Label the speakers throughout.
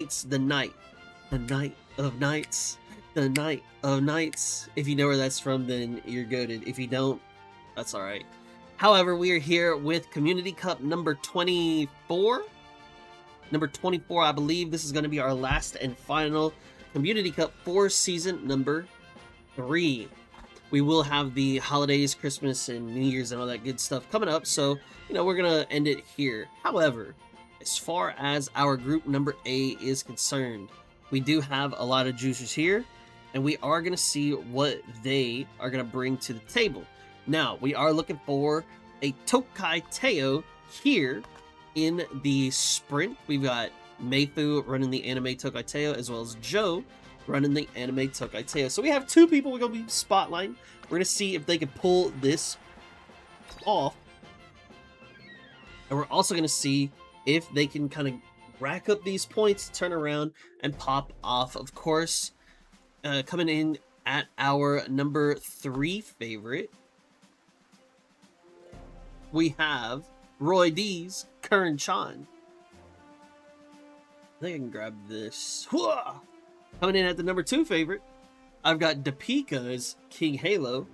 Speaker 1: It's the night of nights, the night of nights. If you know where that's from, then you're goated. If you don't, that's all right. However, we are here with Community Cup number 24. Number 24, I believe this is going to be our last and final Community Cup for season number 3. We will have the holidays, Christmas, and New Year's and all that good stuff coming up, so, you know, we're going to end it here. However, as far as our group number A is concerned, we do have a lot of juicers here, and we are going to see what they are going to bring to the table. Now, we are looking for a Tokai Teio here in the sprint. We've got Mayfu running the anime Tokai Teio, as well as Joe running the anime Tokai Teio. So we have 2 people we're going to be spotlighting. We're going to see if they can pull this off. And we're also going to see if they can kind of rack up these points, turn around, and pop off. Of course, coming in at our number 3 favorite, we have Roy D's Kern Chan. I think I can grab this. Whoa! Coming in at the number 2 favorite, I've got Depika's King Halo.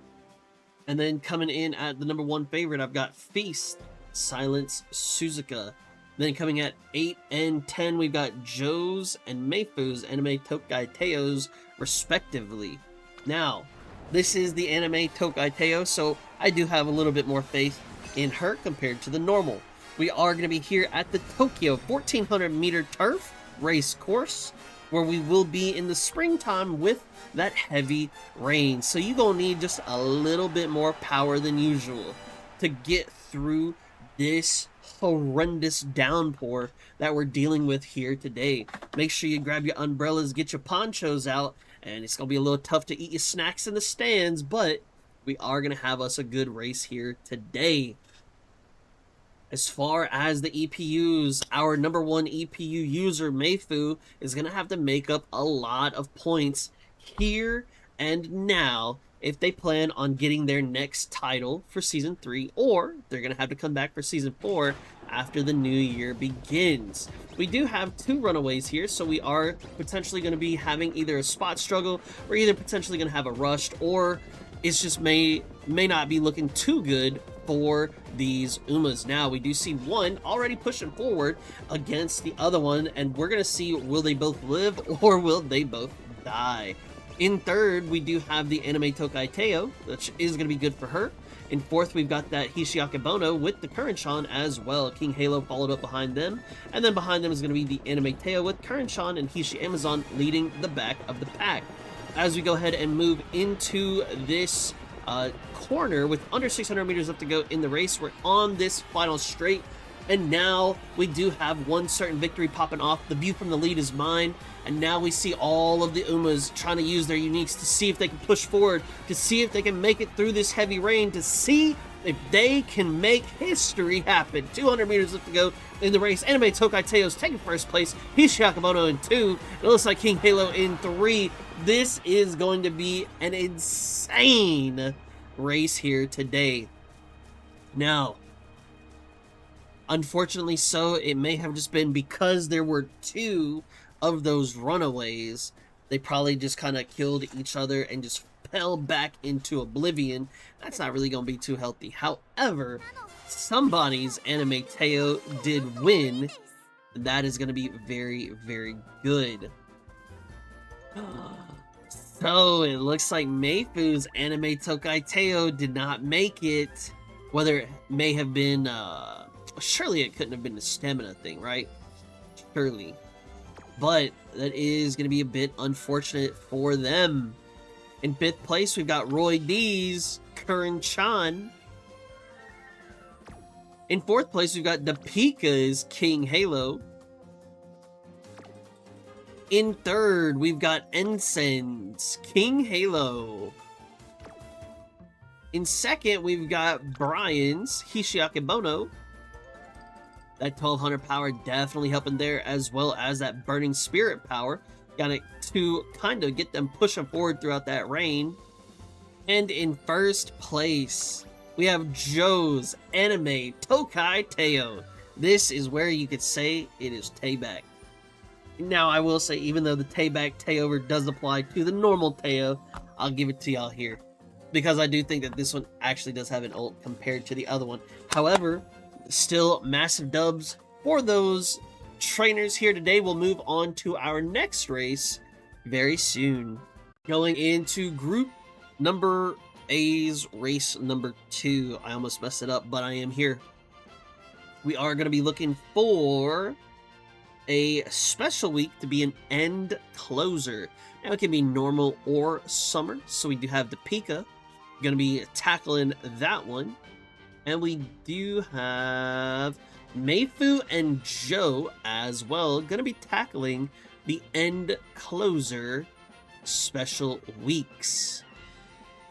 Speaker 1: And then coming in at the number 1 favorite, I've got Feast, Silence Suzuka. Then coming at 8 and 10, we've got Joe's and Mayfu's anime Tokai Teio's respectively. Now, this is the anime Tokai Teio, so I do have a little bit more faith in her compared to the normal. We are going to be here at the Tokyo 1400 meter turf race course, where we will be in the springtime with that heavy rain. So you're going to need just a little bit more power than usual to get through this horrendous downpour that we're dealing with here today. Make sure you grab your umbrellas, get your ponchos out, and it's going to be a little tough to eat your snacks in the stands, but we are going to have us a good race here today. As far as the EPUs, our number 1 EPU user, Mayfu, is going to have to make up a lot of points here and now if they plan on getting their next title for Season 3, or they're going to have to come back for Season 4 after the new year begins. We do have 2 runaways here, so we are potentially going to be having either a spot struggle, or either potentially going to have a rushed, or it's just may not be looking too good for these Umas. Now, we do see one already pushing forward against the other one, and we're going to see, will they both live or will they both die? In third, we do have the anime Tokai Teio, which is going to be good for her. In fourth, we've got that Hishiakibono with the Current-chan as well. King Halo followed up behind them. And then behind them is going to be the anime Teio with Current-chan and Hishi Amazon leading the back of the pack. As we go ahead and move into this corner with under 600 meters left to go in the race, we're on this final straight. And now we do have one certain victory popping off. The view from the lead is mine. And now we see all of the Umas trying to use their uniques to see if they can push forward, to see if they can make it through this heavy rain, to see if they can make history happen. 200 meters left to go in the race. Anime Tokai Teio's taking first place. Hishiakibono in 2. It looks like King Halo in 3. This is going to be an insane race here today. Now, unfortunately so, it may have just been because there were 2 of those runaways. They probably just kind of killed each other and just fell back into oblivion. That's not really going to be too healthy. However, somebody's anime Teio did win. That is going to be very, very good. So it looks like Mayfu's anime Tokai Teio did not make it. Whether it may have been, surely it couldn't have been a stamina thing, right? Surely. But that is going to be a bit unfortunate for them. In 5th place, we've got Roy D's Current-chan. In 4th place, we've got Depika's King Halo. In 3rd, we've got Ensign's King Halo. In 2nd, we've got Brian's Hishiakibono. That 1200 power definitely helping there, as well as that burning spirit power. Got it to kind of get them pushing forward throughout that rain. And in 1st place, we have Joe's anime Tokai Teio. This is where you could say it is Tayback. Now, I will say, even though the Tayback Tayover does apply to the normal Teio, I'll give it to y'all here. Because I do think that this one actually does have an ult compared to the other one. However, still massive dubs for those trainers here today. We'll move on to our next race very soon. Going into group number A's race number 2. I almost messed it up, but I am here. We are going to be looking for a special week to be an end closer. Now it can be normal or summer. So we do have the Pika. Going to be tackling that one. And we do have Mayfu and Joe as well. Going to be tackling the end closer special weeks.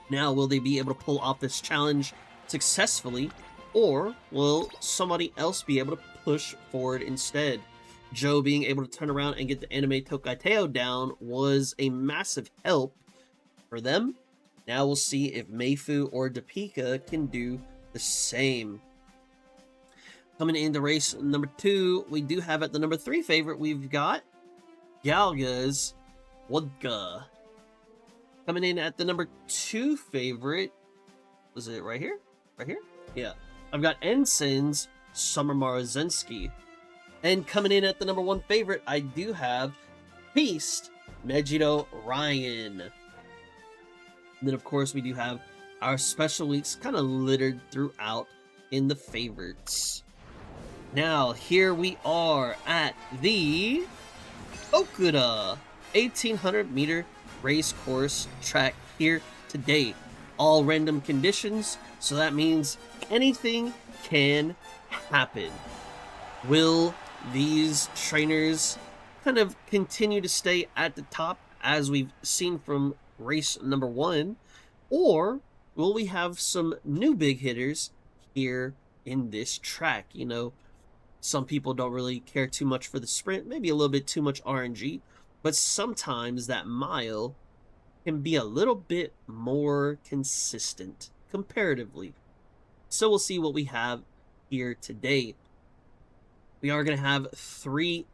Speaker 1: Now, will they be able to pull off this challenge successfully? Or will somebody else be able to push forward instead? Joe being able to turn around and get the anime Tokai Teio down was a massive help for them. Now we'll see if Mayfu or Depika can do the same. Coming into race number 2, we do have at the number 3 favorite, we've got Galga's Vodka. Coming in at the number 2 favorite, was it right here? Right here? Yeah. I've got Ensign's Summer Marozensky. And coming in at the number 1 favorite, I do have Beast Megito Ryan. And then, of course, we do have our special weeks kind of littered throughout in the favorites. Now, here we are at the Okuda 1800 meter race course track here today. All random conditions, so that means anything can happen. Will these trainers kind of continue to stay at the top as we've seen from race number 1, or will we have some new big hitters here in this track? You know, some people don't really care too much for the sprint, maybe a little bit too much RNG, but sometimes that mile can be a little bit more consistent comparatively. So we'll see what we have here today. We are going to have 2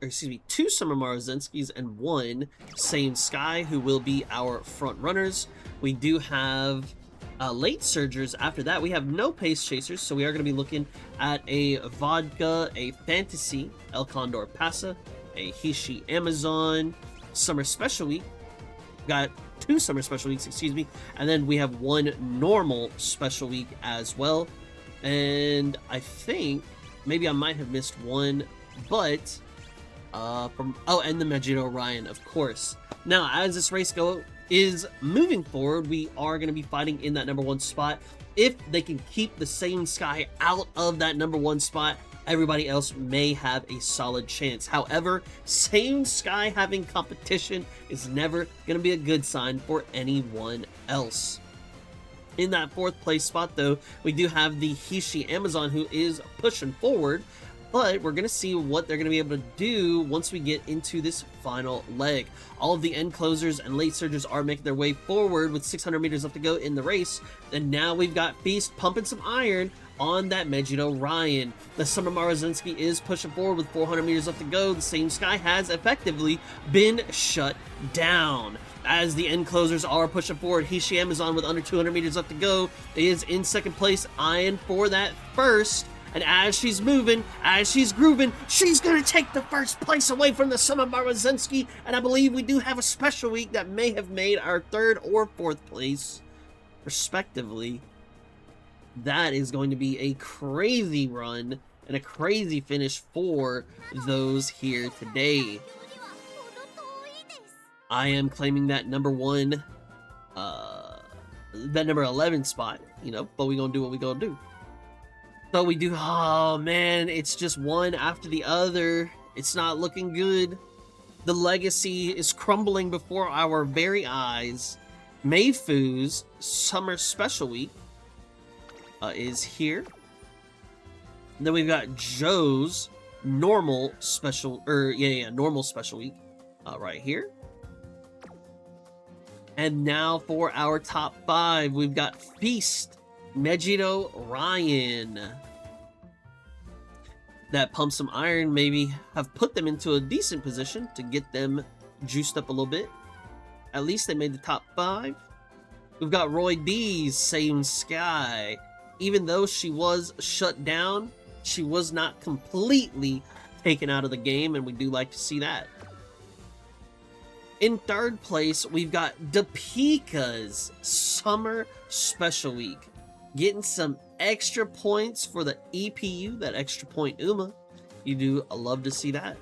Speaker 1: Summer Marozenskis and 1 Same Sky, who will be our front runners. We do have late surgers after that. We have no pace chasers, so we are going to be looking at a Vodka, a Fantasy, El Condor Pasa, a Hishi Amazon, Summer Special Week. Got 2 Summer Special Weeks, excuse me, and then we have 1 normal Special Week as well. And I think maybe I might have missed one, but and the Megito Ryan, of course. Now, as this race is moving forward, we are going to be fighting in that number 1 spot. If they can keep the Same Sky out of that number 1 spot, everybody else may have a solid chance. However, Same Sky having competition is never going to be a good sign for anyone else. In that 4th place spot, though, we do have the Hishi Amazon, who is pushing forward, but we're going to see what they're going to be able to do once we get into this final leg. All of the end closers and late surgers are making their way forward with 600 meters left to go in the race, and now we've got Feast pumping some iron on that Megito Ryan. The Summer Marozenski is pushing forward with 400 meters left to go. The Same Sky has effectively been shut down. As the end closers are pushing forward, Hishi Amazon with under 200 meters left to go is in 2nd place, eyeing for that first. And as she's moving, as she's grooving, she's going to take the 1st place away from the Summer Marozenski. And I believe we do have a special week that may have made our 3rd or 4th place, respectively. That is going to be a crazy run and a crazy finish for those here today. I am claiming that number 1, that number 11 spot, you know, but we gonna do what we gonna do. So we do, oh man, it's just one after the other. It's not looking good. The legacy is crumbling before our very eyes. Mayfu's Summer Special Week is here. And then we've got Joe's normal special, normal special week right here. And now for our top 5, we've got Feast Megito Ryan. that pump some iron, maybe have put them into a decent position to get them juiced up a little bit. At least they made the top 5. We've got Roy D's Same Sky. Even though she was shut down, she was not completely taken out of the game, and we do like to see that. In third place, we've got Depika's Summer Special Week. Getting some extra points for the EPU, that extra point Uma. You do love to see that.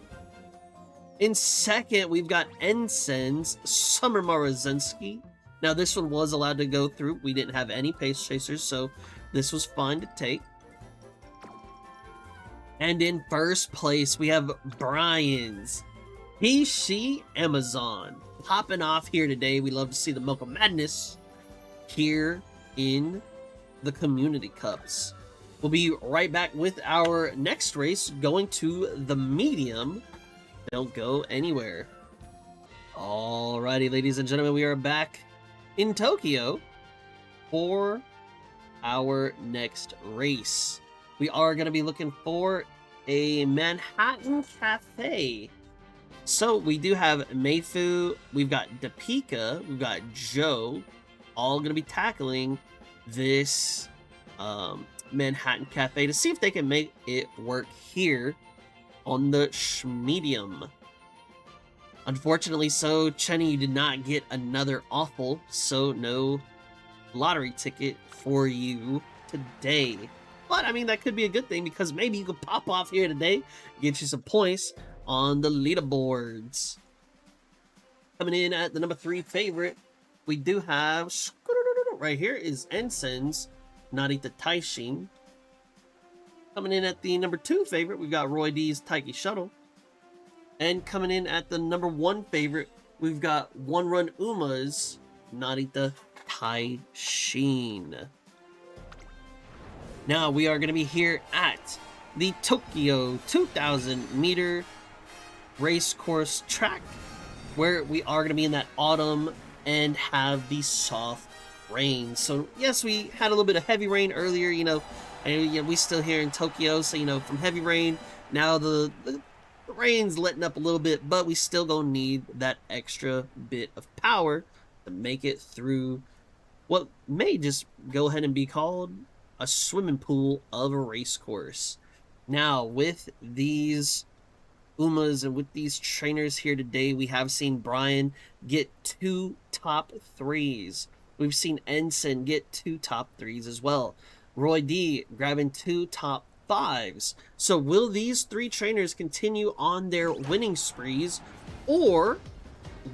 Speaker 1: In second, we've got Ensign's Summer Morozinski. Now, this one was allowed to go through. We didn't have any pace chasers, so this was fine to take. And in first place, we have Brian's He, She, Amazon. Popping off here today. We love to see the Milk of Madness here in the Community Cups. We'll be right back with our next race, going to the medium. Don't go anywhere. Alrighty, ladies and gentlemen, we are back in Tokyo for our next race. We are going to be looking for a Manhattan Cafe. So we do have Meifu, we've got Depika, we've got Joe, all going to be tackling this Manhattan Cafe to see if they can make it work here on the Schmedium. Unfortunately, so Chenny, you did not get another awful, so no lottery ticket for you today. But I mean, that could be a good thing, because maybe you could pop off here today, get you some points on the leaderboards. Coming in at the number 3 favorite, we do have right here is Ensign's Narita Taishin. Coming in at the number 2 favorite, we've got Roy D's Taiki Shuttle. And coming in at the number 1 favorite, we've got One Run Uma's Narita Taishin. Now we are going to be here at the Tokyo 2000 meter race course track, where we are going to be in that autumn and have the soft rain. So yes, we had a little bit of heavy rain earlier, and we still here in Tokyo, so from heavy rain, now the rain's letting up a little bit, but we still gonna need that extra bit of power to make it through what may just go ahead and be called a swimming pool of a race course. Now, with these Umas and with these trainers here today, we have seen Brian get 2 top 3s. We've seen Ensign get 2 top 3s as well. Roy D grabbing 2 top 5s. So will these 3 trainers continue on their winning sprees, or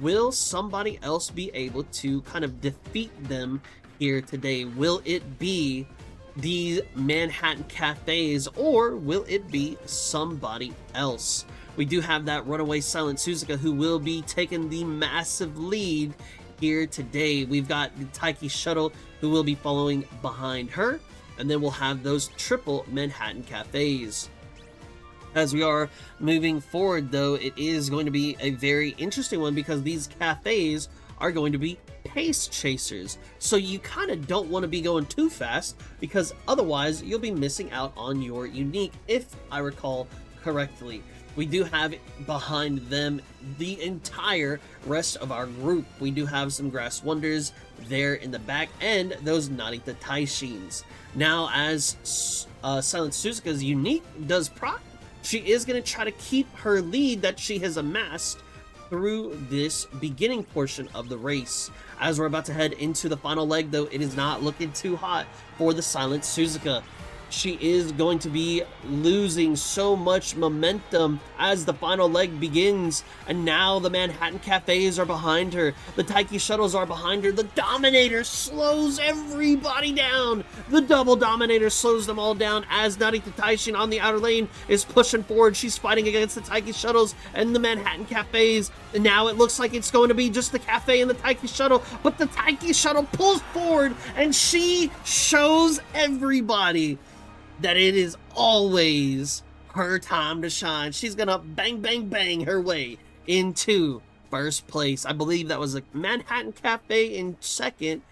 Speaker 1: will somebody else be able to kind of defeat them here today? Will it be the Manhattan Cafes, or will it be somebody else? We do have that runaway Silent Suzuka, who will be taking the massive lead here today. We've got the Taiki Shuttle, who will be following behind her, and then we'll have those triple Manhattan Cafes. As we are moving forward, though, it is going to be a very interesting one, because these cafes are going to be pace chasers. So you kind of don't want to be going too fast, because otherwise you'll be missing out on your unique, if I recall correctly. We do have behind them the entire rest of our group. We do have some Grass Wonders there in the back, and those Narita Taishins. Now, as Silent Suzuka's unique does proc, she is going to try to keep her lead that she has amassed through this beginning portion of the race. As we're about to head into the final leg, though, it is not looking too hot for the Silent Suzuka. She is going to be losing so much momentum as the final leg begins, and now the Manhattan Cafes are behind her, the Taiki Shuttles are behind her, the Dominator slows everybody down, the Double Dominator slows them all down as Narita Taishin on the outer lane is pushing forward. She's fighting against the Taiki Shuttles and the Manhattan Cafes, and now it looks like it's going to be just the Cafe and the Taiki Shuttle, but the Taiki Shuttle pulls forward, and she shows everybody that it is always her time to shine. She's gonna bang, bang, bang her way into first place. I believe that was the Manhattan Cafe in second,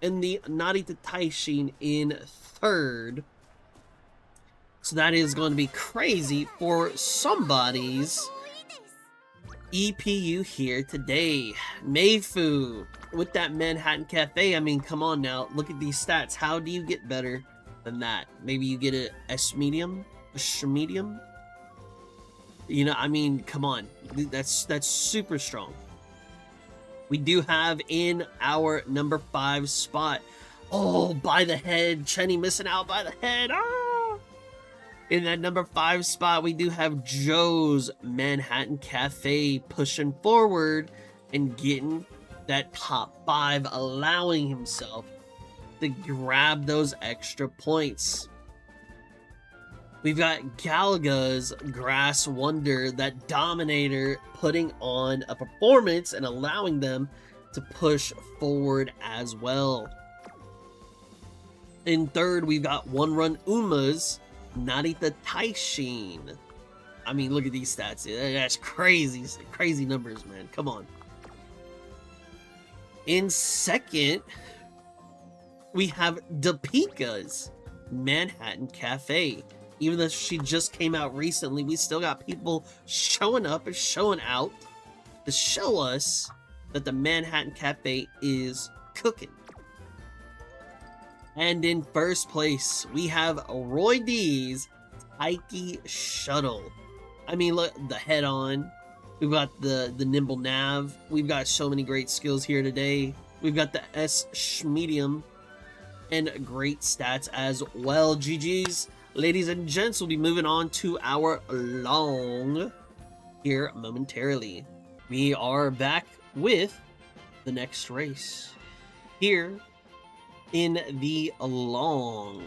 Speaker 1: and the Narita Taishin in third. So that is going to be crazy for somebody's EPU here today. Mayfu with that Manhattan Cafe. I mean, come on now. Look at these stats. How do you get better than that? Maybe you get a S medium? A sh medium? You know, I mean, come on. That's super strong. We do have in our number 5 spot. Oh, by the head. Chenny missing out by the head. Ah! In that number 5 spot, we do have Joe's Manhattan Cafe pushing forward and getting that top 5, allowing himself to grab those extra points. We've got Galga's Grass Wonder, that Dominator, putting on a performance and allowing them to push forward as well. In third, we've got One Run Uma's Narita Taishin. I mean, look at these stats. That's crazy numbers, man. Come on. In second, we have Depika's Manhattan Cafe. Even though she just came out recently, we still got people showing up and showing out to show us that the Manhattan Cafe is cooking. And in first place, we have Roy D's Taiki Shuttle. I mean, look, the head-on. We've got the nimble nav. We've got so many great skills here today. We've got the S medium and great stats as well. GG's. Ladies and gents, we'll be moving on to our long here momentarily. We are back with the next race. Here in the long,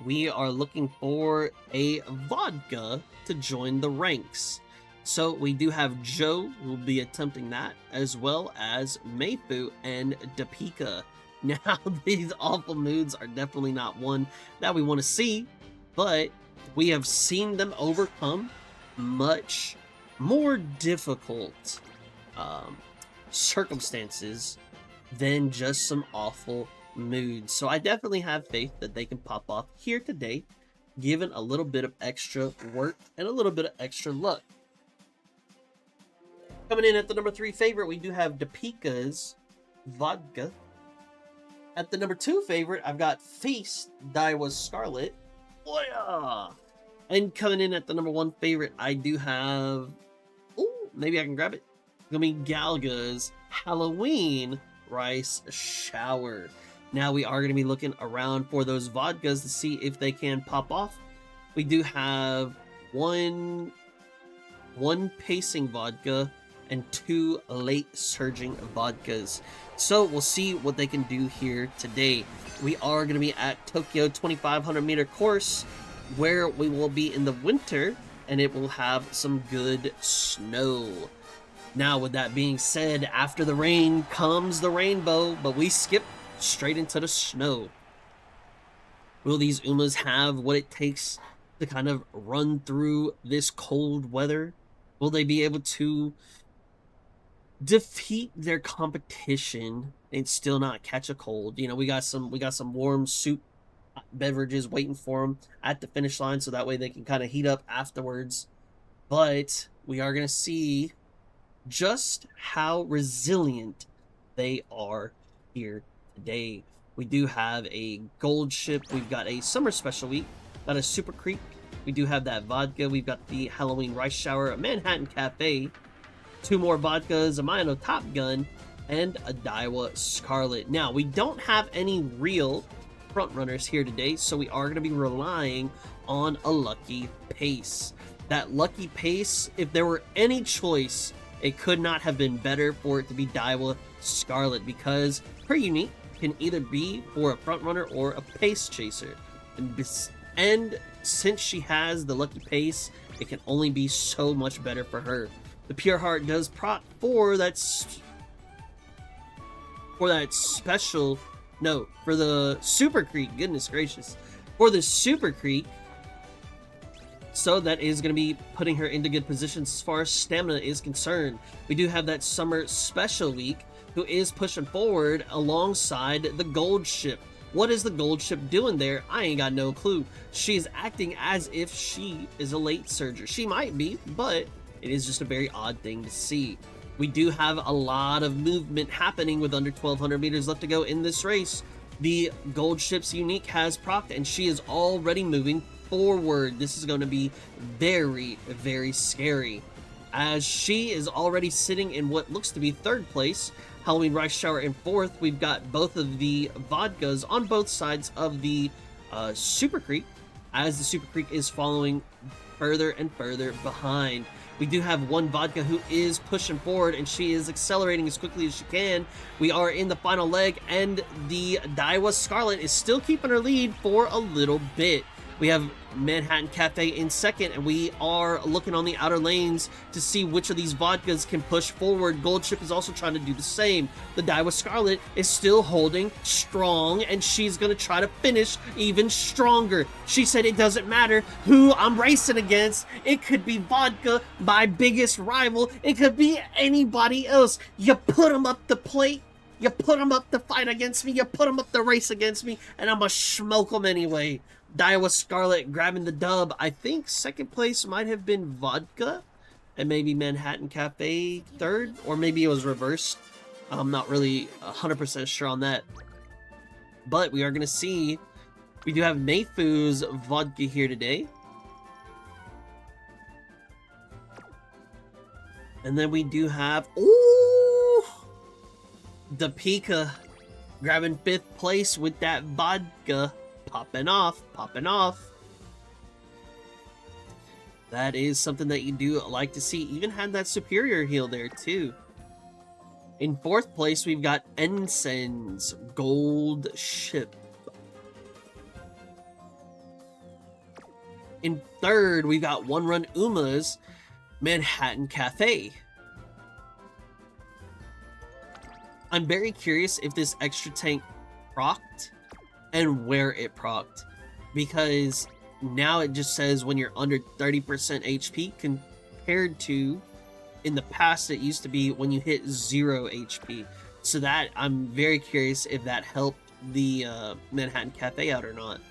Speaker 1: we are looking for a Vodka to join the ranks. So we do have Joe who will be attempting that, as well as Mayfu and Depika. Now, these awful moods are definitely not one that we want to see, but we have seen them overcome much more difficult circumstances than just some awful moods. So I definitely have faith that they can pop off here today, given a little bit of extra work and a little bit of extra luck. Coming in at the number 3 favorite, we do have Depika's Vodka. At the number 2 favorite, I've got Feast Daiwa's Scarlet. Oh yeah! And coming in at the number 1 favorite, I do have... Ooh, maybe I can grab it. It's gonna be Galga's Halloween Rice Shower. Now we are gonna be looking around for those vodkas to see if they can pop off. We do have one pacing vodka and 2 late surging vodkas. So we'll see what they can do here today. We are going to be at Tokyo 2,500 meter course, where we will be in the winter, and it will have some good snow. Now, with that being said, after the rain comes the rainbow, but we skip straight into the snow. Will these Umas have what it takes to kind of run through this cold weather? Will they be able to defeat their competition and still not catch a cold? You know, we got some warm soup beverages waiting for them at the finish line, so that way they can kind of heat up afterwards. But we are going to see just how resilient they are here today. We do have a gold ship, we've got a summer special week, got a super creek, we do have that vodka, we've got the Halloween rice shower, a Manhattan Cafe, 2 more vodkas, a Mino Top Gun, and a Daiwa Scarlet. Now, we don't have any real front runners here today, so we are going to be relying on a lucky pace. That lucky pace, if there were any choice, it could not have been better for it to be Daiwa Scarlet, because her unique can either be for a front runner or a pace chaser. And since she has the lucky pace, it can only be so much better for her. The Pure Heart does prot for that special, no, for the Super Creek, goodness gracious, for the Super Creek. So that is going to be putting her into good positions as far as stamina is concerned. We do have that Summer Special Week, who is pushing forward alongside the Gold Ship. What is the gold ship doing there? I ain't got no clue. She's acting as if she is a late surger. She might be, but it is just a very odd thing to see. We do have a lot of movement happening with under 1,200 meters left to go in this race. The gold ship's unique has procced, and she is already moving forward. This is going to be very, very scary, as she is already sitting in what looks to be third place. Halloween Rice Shower in fourth. We've got both of the vodkas on both sides of the Super Creek, as the Super Creek is following further and further behind. We do have one vodka who is pushing forward, and she is accelerating as quickly as she can. We are in the final leg, and the Daiwa Scarlet is still keeping her lead for a little bit. We have Manhattan Cafe in second, and we are looking on the outer lanes to see which of these vodkas can push forward. Gold Ship is also trying to do the same. The Daiwa Scarlet is still holding strong, and she's going to try to finish even stronger. She said it doesn't matter who I'm racing against. It could be Vodka, my biggest rival. It could be anybody else. You put them up the plate, you put them up to fight against me, you put them up to race against me, and I'm going to smoke them anyway. Daiwa Scarlet grabbing the dub. I think second place might have been Vodka, and maybe Manhattan Cafe third, or maybe it was reversed. I'm not really 100% sure on that. But we are going to see. We do have Mayfu's Vodka here today. And then we do have, ooh, the Pika grabbing fifth place with that vodka. Popping off, popping off. That is something that you do like to see. Even had that superior heel there too. In fourth place, we've got Ensign's Gold Ship. In third, we've got One Run Uma's Manhattan Cafe. I'm very curious if this extra tank procced and where it procced, because now it just says when you're under 30% HP, compared to in the past it used to be when you hit 0 HP. So that, I'm very curious if that helped the Manhattan Cafe out or not.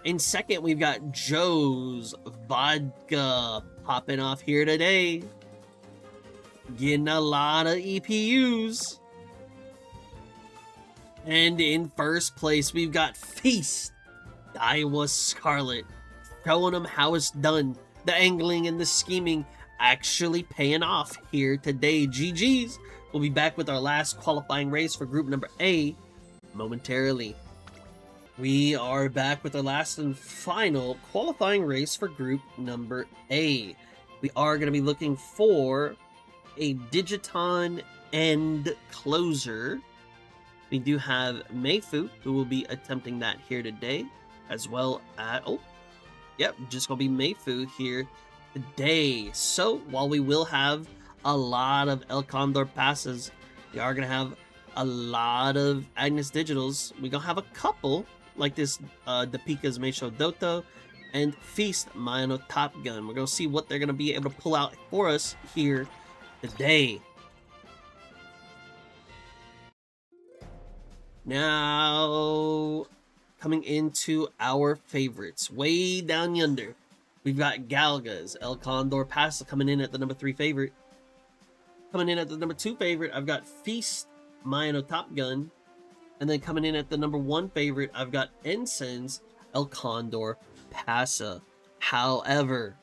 Speaker 1: In second, we've got Joe's Vodka popping off here today, getting a lot of EPUs. And in first place, we've got Feast, Daiwa Scarlet, showing them how it's done. The angling and the scheming actually paying off here today. GG's. We'll be back with our last qualifying race for group number A momentarily. We are back with our last and final qualifying race for group number A. We are going to be looking for a Digiton end closer. We do have Mayfu, who will be attempting that here today, as well as, just gonna be Mayfu here today. So, while we will have a lot of El Condor passes, we are gonna have a lot of Agnes Digitals. We're gonna have a couple, like this, Depika's Meisho Doto, and Feast Mayano Top Gun. We're gonna see what they're gonna be able to pull out for us here today. Now, coming into our favorites, way down yonder, we've got Galga's El Condor Pasta coming in at the number 3 favorite. Coming in at the number 2 favorite, I've got Feast Mayano Top Gun. And then coming in at the number 1 favorite, I've got Ensign's El Condor Pasa. However,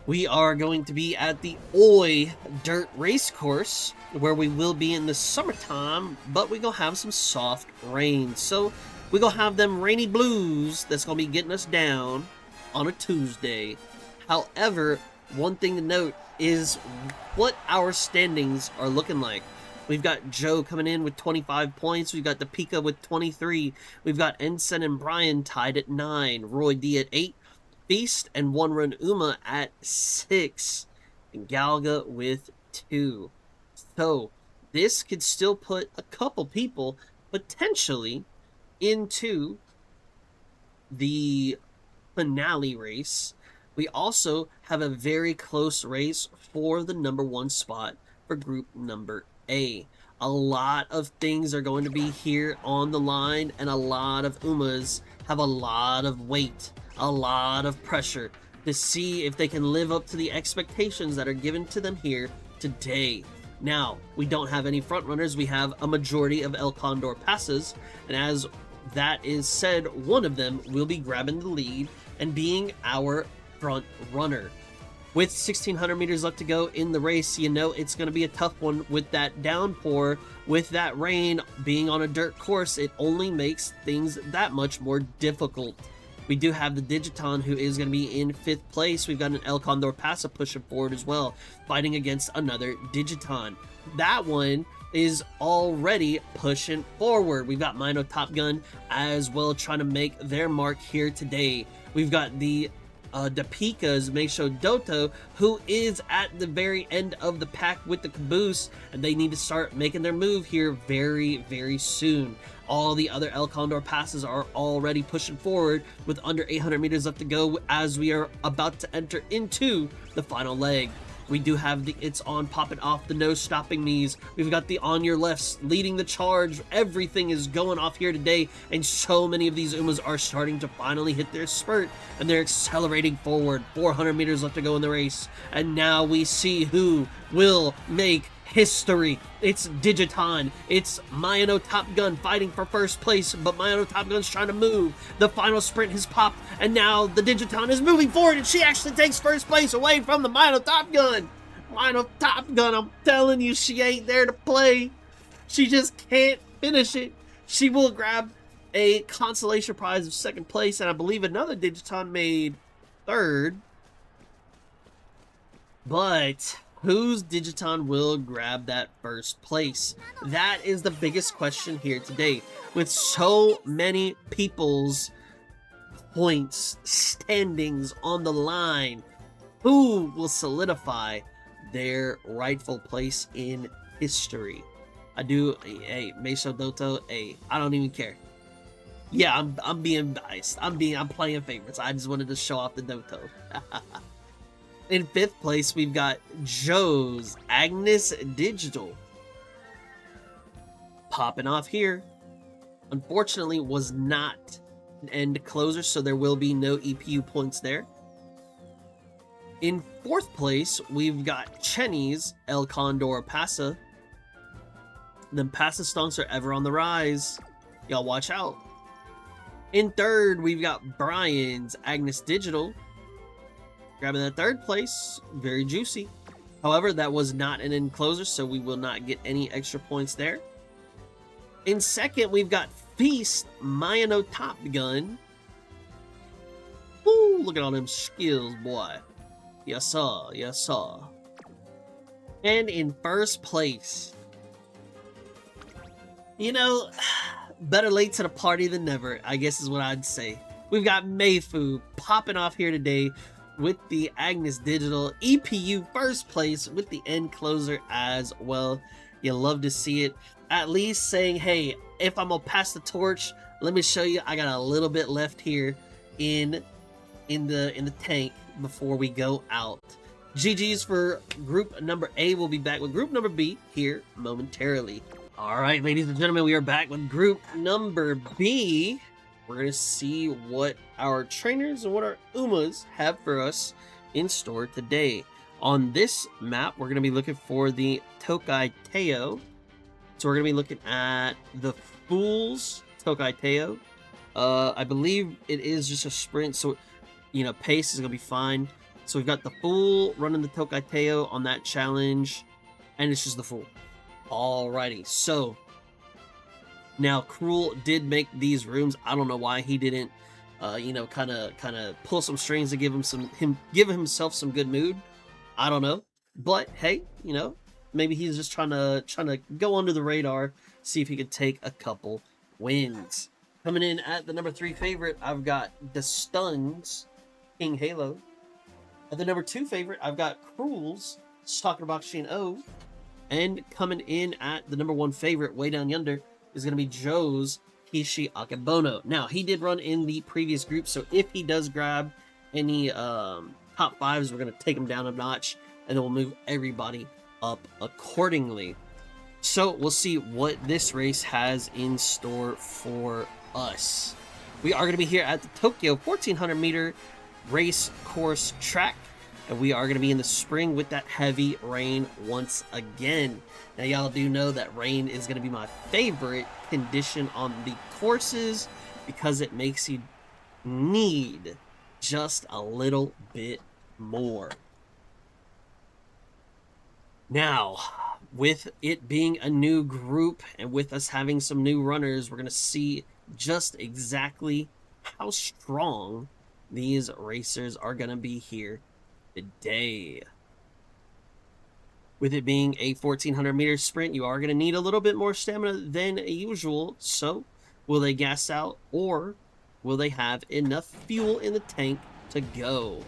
Speaker 1: we are going to be at the Oi Dirt Race Course, where we will be in the summertime, but we gonna have some soft rain. So we gonna have them rainy blues that's gonna be getting us down on a Tuesday. However, one thing to note is what our standings are looking like. We've got Joe coming in with 25 points. We've got the Pika with 23. We've got Ensign and Brian tied at 9. Roy D at 8. Feast and One Run Uma at 6. And Galga with 2. So, this could still put a couple people potentially into the finale race. We also have a very close race for the number 1 spot for group number A lot of things are going to be here on the line, and a lot of Umas have a lot of weight, a lot of pressure to see if they can live up to the expectations that are given to them here today. Now, we don't have any front runners. We have a majority of El Condor passes, and as that is said, one of them will be grabbing the lead and being our front runner. With 1,600 meters left to go in the race, you know it's going to be a tough one with that downpour, with that rain being on a dirt course. It only makes things that much more difficult. We do have the Digiton, who is going to be in 5th place. We've got an El Condor Pasa pushing forward as well, fighting against another Digiton. That one is already pushing forward. We've got Mino Top Gun as well, trying to make their mark here today. We've got the Dapika's Meisho Doto, who is at the very end of the pack with the caboose, and they need to start making their move here very, very soon. All the other El Condor passes are already pushing forward with under 800 meters left to go as we are about to enter into the final leg. We do have the It's On popping off, the No Stopping Me's. We've got the On Your Lefts leading the charge. Everything is going off here today, and so many of these Umas are starting to finally hit their spurt, and they're accelerating forward. 400 meters left to go in the race, and now we see who will make history. It's Digiton. It's Mayano Top Gun fighting for first place, but Mayano Top Gun's trying to move. The final sprint has popped, and now the Digiton is moving forward, and she actually takes first place away from the Mayano Top Gun. Mayano Top Gun, I'm telling you, she ain't there to play. She just can't finish it. She will grab a consolation prize of 2nd place, and I believe another Digiton made 3rd. But whose Digiton will grab that 1st place? That is the biggest question here today. With so many people's points, standings on the line, who will solidify their rightful place in history? I do, hey, Meisho Doto, hey, I don't even care. Yeah, I'm being biased. I'm playing favorites. I just wanted to show off the Doto. In 5th place, we've got Joe's Agnes Digital. Popping off here. Unfortunately, was not an end closer, so there will be no EPU points there. In 4th place, we've got Chenny's El Condor Pasa. Them Pasa stonks are ever on the rise. Y'all watch out. In 3rd, we've got Brian's Agnes Digital. Grabbing that 3rd place, very juicy. However, that was not an end closer, so we will not get any extra points there. In 2nd, we've got Feast Mayano Top Gun. Ooh, look at all them skills, boy. Yes, sir. Yes, sir. And in 1st place, you know, better late to the party than never, I guess is what I'd say. We've got Mayfu popping off here today with the Agnes Digital. EPU 1st place with the end closer as well. You love to see it. At least saying, hey, if I'm gonna pass the torch, let me show you I got a little bit left here in the tank before we go out. GG's for group number A. We'll be back with group number B here momentarily. All right, ladies and gentlemen, we are back with group number B. We're going to see what our trainers and what our Umas have for us in store today. On this map, we're going to be looking for the Tokai Teio. So we're going to be looking at the Fool's Tokai Teio. I believe it is just a sprint, so, you know, pace is going to be fine. So we've got the Fool running the Tokai Teio on that challenge, and it's just the Fool. Alrighty, so now Cruel did make these rooms. I don't know why he didn't, you know, kind of pull some strings to give himself some good mood. I don't know, but hey, you know, maybe he's just trying to go under the radar, see if he could take a couple wins. Coming in at the number 3 favorite, I've got the Stuns King Halo. At the number 2 favorite, I've got Cruel's Stalker Boxing O. And coming in at the number 1 favorite, way down yonder, is going to be Joe's Kishi Akebono. Now, he did run in the previous group, so if he does grab any top 5s, we're going to take him down a notch, and then we'll move everybody up accordingly. So we'll see what this race has in store for us. We are going to be here at the Tokyo 1400 meter race course track, and we are going to be in the spring with that heavy rain once again. Now y'all do know that rain is going to be my favorite condition on the courses because it makes you need just a little bit more. Now, with it being a new group and with us having some new runners, we're going to see just exactly how strong these racers are going to be here today. With it being a 1400 meter sprint, you are going to need a little bit more stamina than usual. So, will they gas out or will they have enough fuel in the tank to go?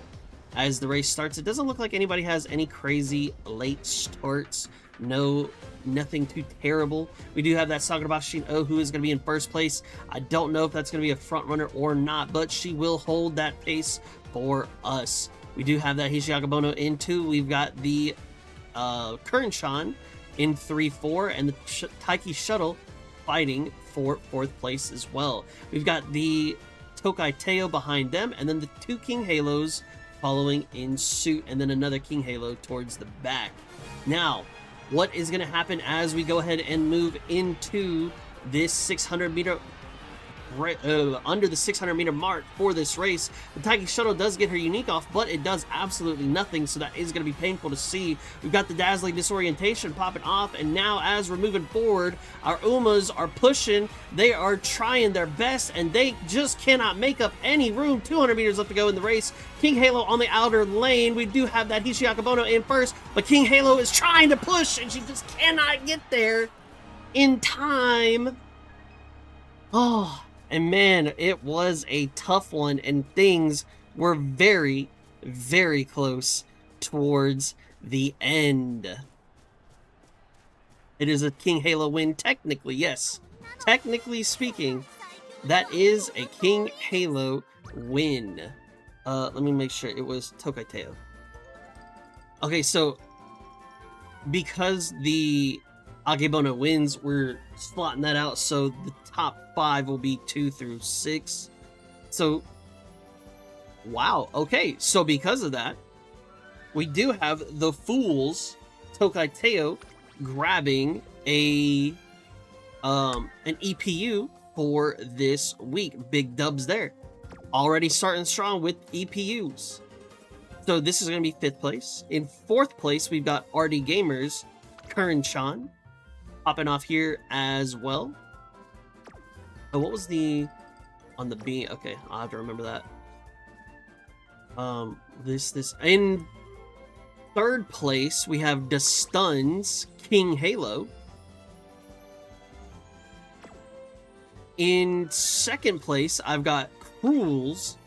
Speaker 1: As the race starts, it doesn't look like anybody has any crazy late starts. Nothing too terrible. We do have that Sakura Shin-Oh who is going to be in first place. I don't know if that's going to be a front runner or not, but she will hold that pace for us. We do have that Hishiaka Bono in 2. We've got the Current-chan in 3-4, and the Taiki Shuttle fighting for 4th place as well. We've got the Tokai Teio behind them, and then the 2 King Halos following in suit, and then another King Halo towards the back. Now, what is going to happen as we go ahead and move into this 600 meter under the 600 meter mark for this race? The Taiki Shuttle does get her unique off, but it does absolutely nothing, so that is going to be painful to see. We've got the Dazzling Disorientation popping off, and now as we're moving forward, our Umas are pushing. They are trying their best, and they just cannot make up any room. 200 meters left to go in the race. King Halo on the outer lane. We do have that Hishiaka Bono in first, but King Halo is trying to push, and she just cannot get there in time. Oh, and man, it was a tough one, and things were very, very close towards the end. It is a King Halo win, technically, yes. Technically speaking, that is a King Halo win. Let me make sure it was Tokai Teio. Okay, so because the Agebono wins, we're slotting that out, so the top 5 will be 2 through 6. So, wow, okay, so because of that, we do have the Fools, Tokai Teio, grabbing an EPU for this week. Big dubs there. Already starting strong with EPUs. So this is going to be 5th place. In 4th place, we've got RD Gamers, Current-chan, popping off here as well. Oh, what was the on the B? Okay, I'll have to remember that. This in 3rd place we have the Stuns, King Halo. In 2nd place, I've got Cruel's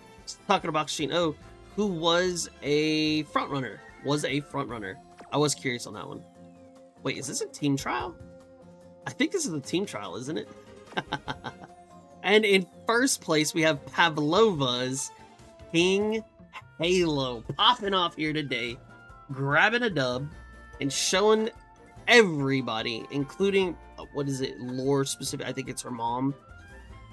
Speaker 1: Sakura Shin-Oh, who was a front runner. I was curious on that one. Wait, is this a team trial? I think this is a team trial, isn't it? And in 1st place, we have Pavlova's King Halo popping off here today, grabbing a dub and showing everybody, including, what is it, lore specific, I think it's her mom,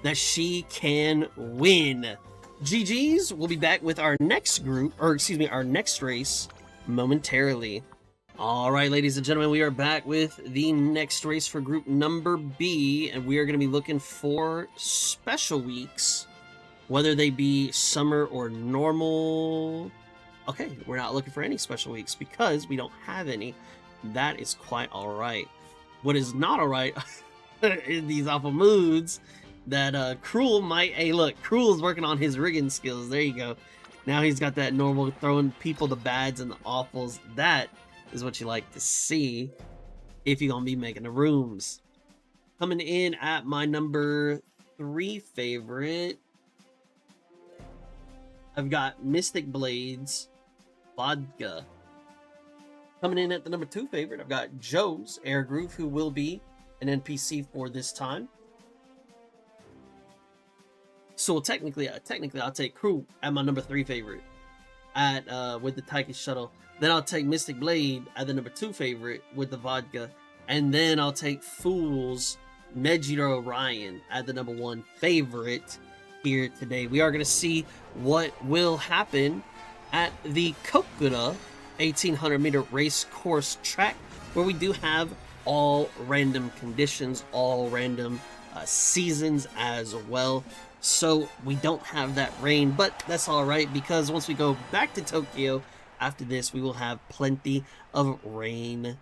Speaker 1: that she can win. GG's, we'll be back with our next group, or excuse me, our next race momentarily. All right, ladies and gentlemen, we are back with the next race for group number B, and we are going to be looking for special weeks, whether they be summer or normal. Okay, we're not looking for any special weeks because we don't have any. That is quite all right. What is not all right in these awful moods that Cruel might... Hey, look, Cruel is working on his rigging skills. There you go. Now he's got that normal throwing people the bads and the awfuls. That is what you like to see if you're gonna be making the rooms. Coming in at my number 3 favorite, I've got Mystic Blades Vodka. Coming in at the number 2 favorite, I've got Joe's Air Groove, who will be an NPC for this time. So technically I'll take Crew at my number 3 favorite at with the Taiki Shuttle. Then I'll take Mystic Blade at the number 2 favorite with the Vodka. And then I'll take Fool's Mejiro Ryan at the number 1 favorite here today. We are going to see what will happen at the Kokura 1800 meter race course track, where we do have all random conditions, all random seasons as well. So we don't have that rain, but that's all right, because once we go back to Tokyo after this, we will have plenty of rain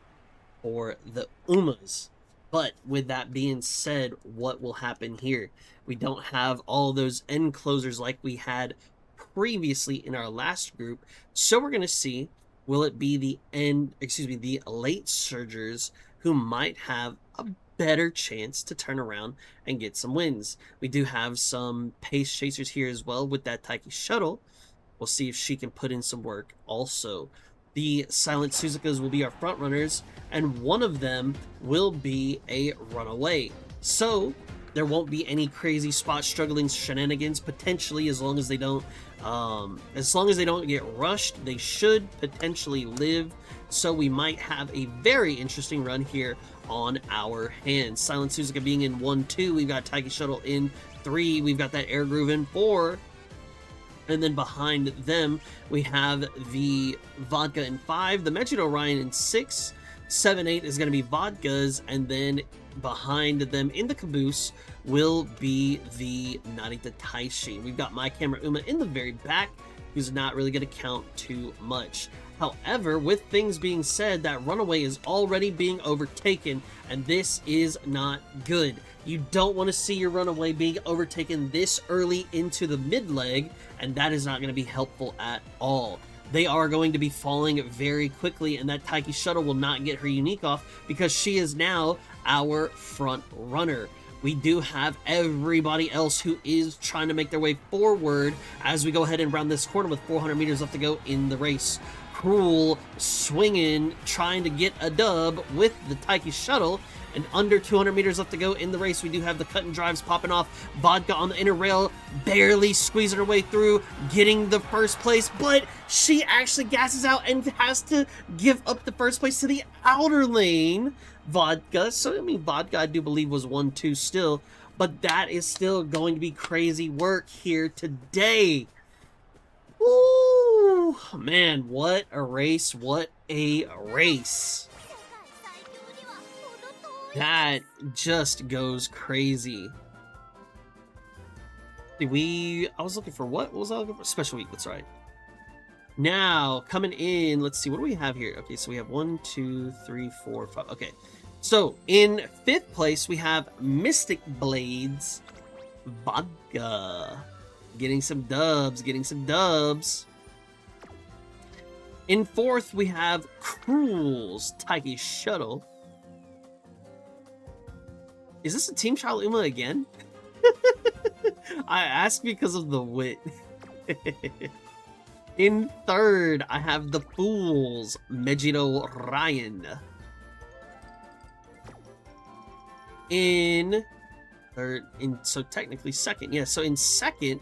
Speaker 1: for the Umas. But with that being said, what will happen here? We don't have all those end closers like we had previously in our last group. So we're going to see, will it be the late surgers who might have a better chance to turn around and get some wins. We do have some pace chasers here as well with that Taiki shuttle. We'll see if she can put in some work also. The Silent Suzukas will be our front runners, and one of them will be a runaway. So there won't be any crazy spot struggling shenanigans potentially, as long as they don't get rushed. They should potentially live. So we might have a very interesting run here on our hands. Silent Suzuka being in 1-2. We've got Taiki Shuttle in 3. We've got that Air Groove in 4. And then behind them, we have the Vodka in 5. The Mejiro Ryan in 6. 7-8 is going to be Vodkas. And then behind them in the caboose will be the Narita Taishi. We've got My Camera Uma in the very back, who's not really going to count too much. However, with things being said, that runaway is already being overtaken, and this is not good. You don't want to see your runaway being overtaken this early into the mid-leg, and that is not going to be helpful at all. They are going to be falling very quickly, and that Taiki Shuttle will not get her unique off because she is now our front runner. We do have everybody else who is trying to make their way forward as we go ahead and round this corner with 400 meters left to go in the race. Cruel swinging, trying to get a dub with the Taiki Shuttle, and under 200 meters left to go in the race. We do have the cut and drives popping off. Vodka on the inner rail, barely squeezing her way through, getting the first place, but she actually gasses out and has to give up the first place to the outer lane. Vodka, so I mean, Vodka I do believe was 1-2 still, but that is still going to be crazy work here today. Ooh, man, what a race, what a race. That just goes crazy. I was looking for what was I looking for? Special week, that's right. Now, coming in, let's see, what do we have here? Okay, so we have 1, 2, 3, 4, 5. Okay, so in 5th place, we have Mystic Blades Vodka. Getting some dubs, getting some dubs. In 4th, we have Cruel's Taiki Shuttle. Is this a Team Child Uma again? I ask because of the wit. In 3rd, I have the Fool's Mejiro Ryan. In 3rd, so technically 2nd. Yeah, so in 2nd,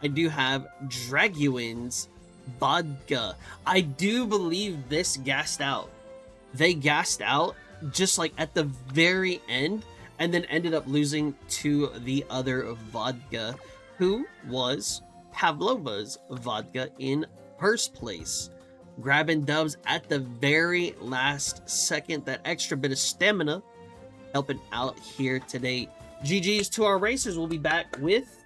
Speaker 1: I do have Draguin's Vodka. I do believe this gassed out. They gassed out just like at the very end, and then ended up losing to the other Vodka, who was Pavlova's Vodka in first place. Grabbing dubs at the very last second, that extra bit of stamina helping out here today. GG's to our racers. We'll be back with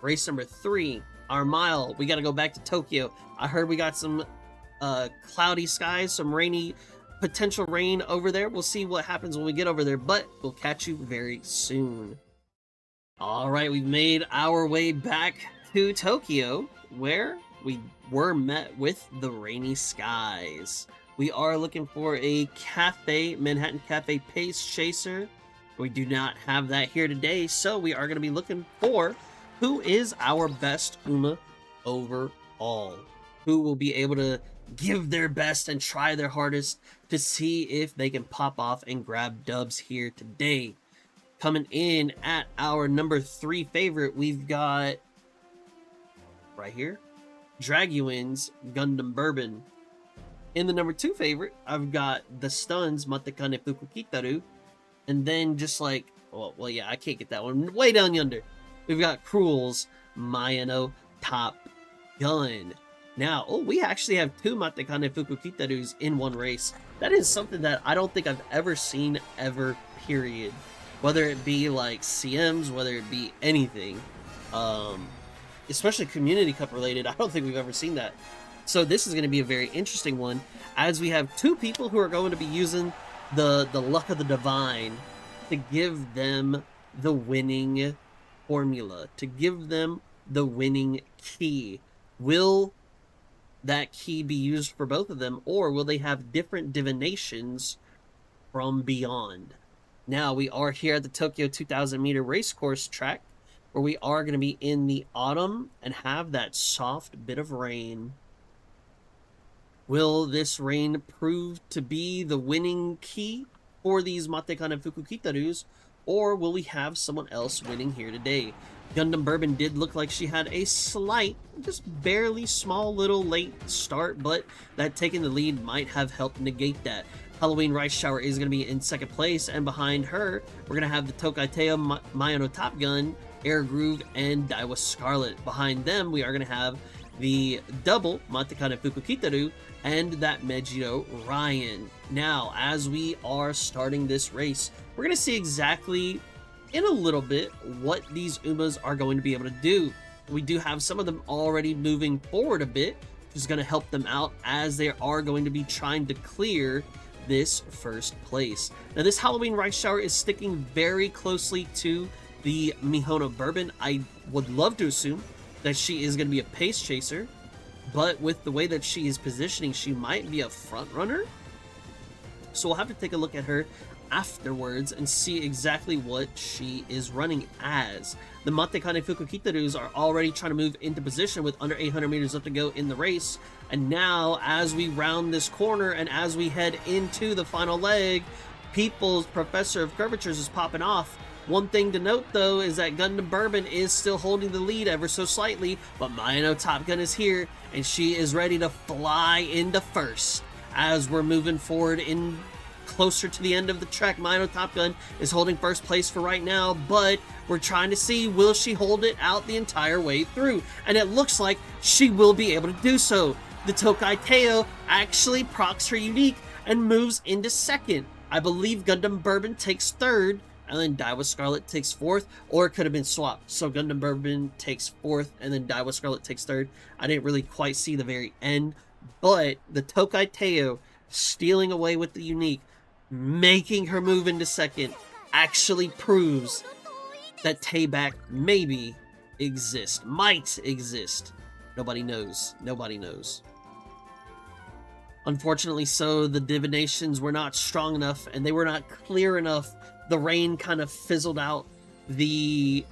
Speaker 1: race number 3, our mile. We got to go back to Tokyo. I heard we got some cloudy skies, some rainy, potential rain over there. We'll see what happens when we get over there, but we'll catch you very soon. All right, we've made our way back to Tokyo, where we were met with the rainy skies. We are looking for a Manhattan Cafe Pace Chaser. We do not have that here today, so we are going to be looking for who is our best Uma overall. Who will be able to give their best and try their hardest to see if they can pop off and grab dubs here today. Coming in at our number 3 favorite, we've got right here, Draguin's Gundam Bourbon. In the number 2 favorite, I've got the Stuns Matekane Fukukitaru. And then just like, well, yeah, I can't get that one. Way down yonder, we've got Cruel's Mayano Top Gun. Now, we actually have 2 Matekane Fukukitarus in one race. That is something that I don't think I've ever seen ever, period. Whether it be like CMs, whether it be anything. Especially Community Cup related, I don't think we've ever seen that. So this is going to be a very interesting one, as we have 2 people who are going to be using the luck of the divine to give them the winning formula, to give them the winning key. Will that key be used for both of them, or will they have different divinations from beyond? Now, we are here at the Tokyo 2000 meter race course track, where we are going to be in the autumn and have that soft bit of rain. Will this rain prove to be the winning key for these Matekane Fukukitarus, or will we have someone else winning here today? Gundam Bourbon did look like she had a slight, just barely small little late start, but that taking the lead might have helped negate that. Halloween Rice Shower is going to be in second place, and behind her, we're going to have the Tokai Teio, Mayano Top Gun, Air Groove, and Daiwa Scarlet. Behind them, we are going to have the double Matekane Fukukitaru and that Megito Ryan. Now, as we are starting this race, we're going to see exactly in a little bit what these Umas are going to be able to do. We do have some of them already moving forward a bit, which is going to help them out as they are going to be trying to clear this first place. Now, this Halloween Rice Shower is sticking very closely to the Mihono Bourbon. I would love to assume that she is going to be a pace chaser, but with the way that she is positioning, she might be a front runner. So we'll have to take a look at her afterwards and see exactly what she is running as. The Matekane Fukukitarus are already trying to move into position with under 800 meters left to go in the race. And now, as we round this corner and as we head into the final leg, People's Professor of Curvatures is popping off. One thing to note, though, is that Gundam Bourbon is still holding the lead ever so slightly, but Mayano Top Gun is here, and she is ready to fly into first. As we're moving forward in closer to the end of the track, Mayano Top Gun is holding first place for right now, but we're trying to see, will she hold it out the entire way through? And it looks like she will be able to do so. The Tokai Teio actually procs her unique and moves into second. I believe Gundam Bourbon takes third, and then Daiwa Scarlet takes fourth, or it could have been swapped. So Gundam Bourbon takes fourth, and then Daiwa Scarlet takes third. I didn't really quite see the very end, but the Tokai Teio stealing away with the unique, making her move into second, actually proves that Tayback maybe exists, might exist. Nobody knows. Nobody knows. Unfortunately so, the divinations were not strong enough, and they were not clear enough. The rain kind of fizzled out the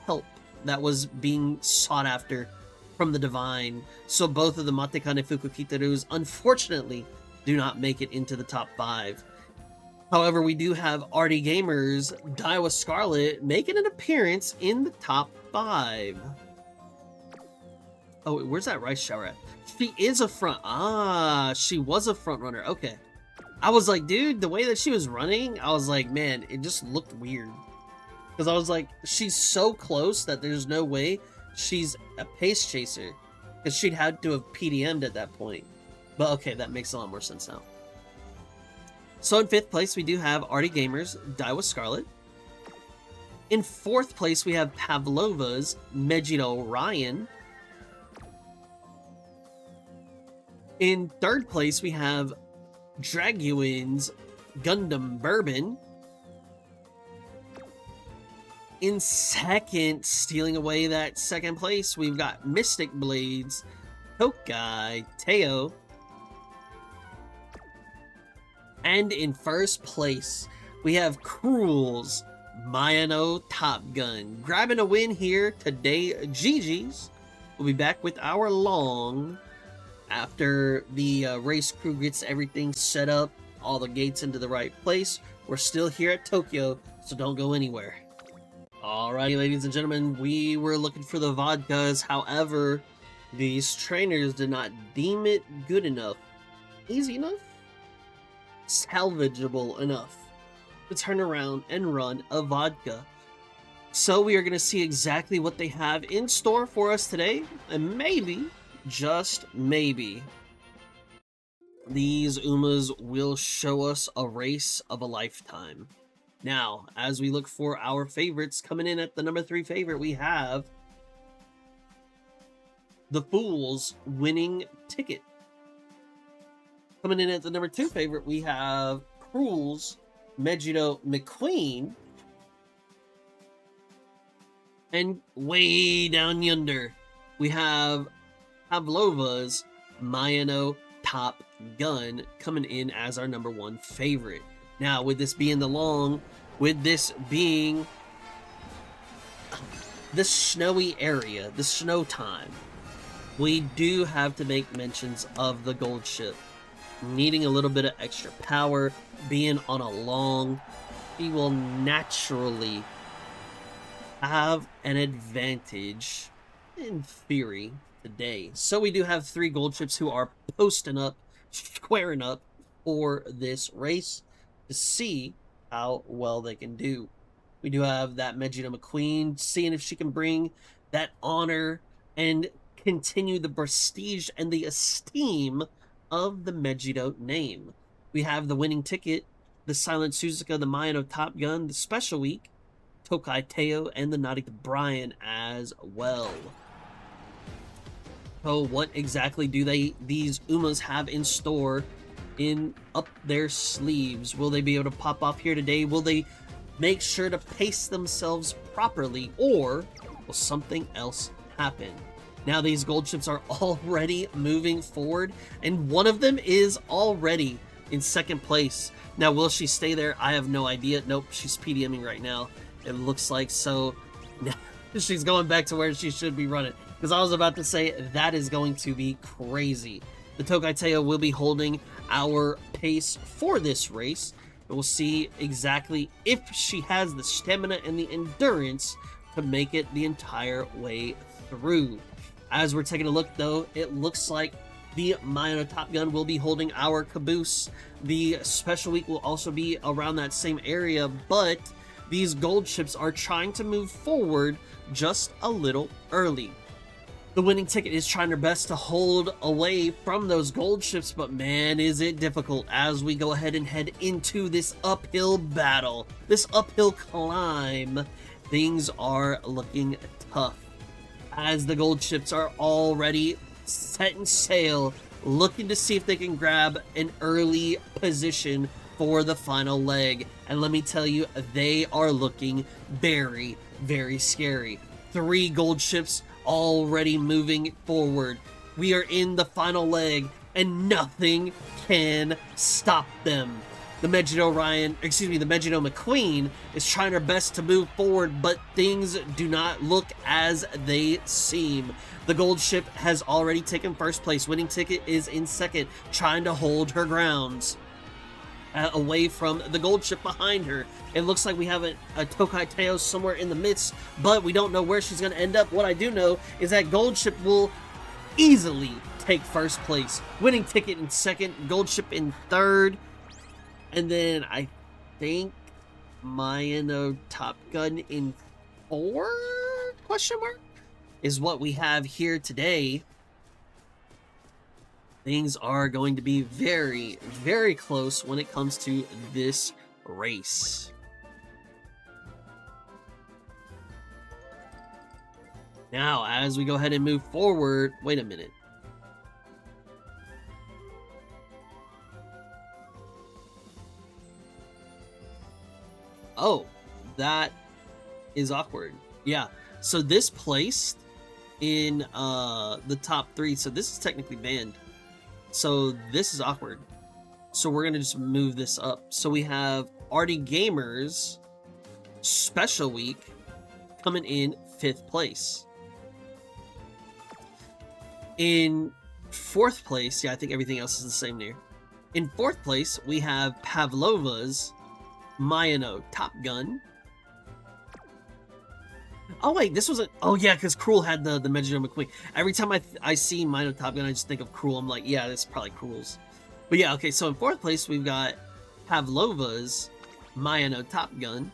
Speaker 1: help that was being sought after from the divine. So both of the Matekane Fukukitarus, unfortunately, do not make it into the top 5. However, we do have RD Gamers, Daiwa Scarlet, making an appearance in the top 5. Oh, where's that Rice Shower at? She is a front. She was a front runner. Okay. I was like, dude, the way that she was running, I was like, man, it just looked weird. Because I was like, she's so close that there's no way she's a pace chaser. Because she'd had to have PDM'd at that point. But okay, that makes a lot more sense now. So in 5th place, we do have RD Gamers, Daiwa Scarlet. In 4th place, we have Pavlova's Megito Ryan. In 3rd place, we have Draguin's Gundam Bourbon. In 2nd, stealing away that 2nd place, we've got Mystic Blades, Tokai Teio. And in 1st place, we have Cruel's Mayano Top Gun. Grabbing a win here today, GG's. We'll be back with our long after the race crew gets everything set up, all the gates into the right place. We're still here at Tokyo, so don't go anywhere. Alrighty, ladies and gentlemen, we were looking for the vodkas. However, These trainers did not deem it good enough, easy enough, salvageable enough to turn around and run a vodka. So we are going to see exactly what they have in store for us today, and maybe, just maybe, these Umas will show us a race of a lifetime. Now, as we look for our favorites, coming in at the number 3 favorite, we have the Fool's winning ticket. Coming in at the number 2 favorite, we have Cruel's Megiddo McQueen. And way down yonder, we have Pavlova's Mayano Top Gun coming in as our number 1 favorite. Now, with this being with this being the snowy area, the snow time, we do have to make mentions of the gold ship. Needing a little bit of extra power, being on a long, we will naturally have an advantage in theory today. So we do have 3 gold ships who are posting up, squaring up for this race to see how well they can do. We do have that Megiddo McQueen, seeing if she can bring that honor and continue the prestige and the esteem of the Megiddo name. We have the winning ticket, the Silent Suzuka, the Mayano Top Gun, the Special Week, Tokai Teio, and the Naughty Brian as well. So what exactly do these Umas have in store up their sleeves? Will they be able to pop off here today? Will they make sure to pace themselves properly, or will something else happen? Now these gold ships are already moving forward, and one of them is already in 2nd place. Now, will she stay there? I have no idea. Nope, she's PDMing right now. It looks like so. She's going back to where she should be running. Because I was about to say, that is going to be crazy. The Tokai Teio will be holding our pace for this race. And we'll see exactly if she has the stamina and the endurance to make it the entire way through. As we're taking a look, though, it looks like the Mayano Top Gun will be holding our caboose. The Special Week will also be around that same area, but these gold ships are trying to move forward just a little early. The winning ticket is trying their best to hold away from those gold ships, but man, is it difficult as we go ahead and head into this uphill battle, this uphill climb. Things are looking tough as the gold ships are already setting sail, looking to see if they can grab an early position for the final leg. And let me tell you, they are looking very, very scary. 3 gold ships already moving forward. We are in the final leg, and nothing can stop them. The Megiddo McQueen is trying her best to move forward, but things do not look as they seem. The gold ship has already taken 1st place. Winning ticket is in 2nd, trying to hold her grounds away from the gold ship behind her. It looks like we have a Tokai Teio somewhere in the midst, but we don't know where she's going to end up. What I do know is that gold ship will easily take 1st place. Winning ticket in 2nd, gold ship in 3rd, and then I think Mayano Top Gun in 4? Question mark? Is what we have here today. Things are going to be very, very close when it comes to this race. Now, as we go ahead and move forward, wait a minute. Oh, that is awkward. Yeah, so this placed in the top 3, so this is technically banned. So this is awkward. So we're gonna just move this up. So we have Artie Gamers Special Week coming in 5th place. In 4th place, yeah, I think everything else is the same there. In 4th place, we have Pavlova's Mayano Top Gun. Oh wait, this wasn't. Oh yeah, because Cruel had the Metronome McQueen. Every time I see Mine of Top Gun, I just think of Cruel. I'm like, yeah, that's probably Cruel's. But yeah, okay. So in fourth place, we've got Pavlova's Maya no Top Gun.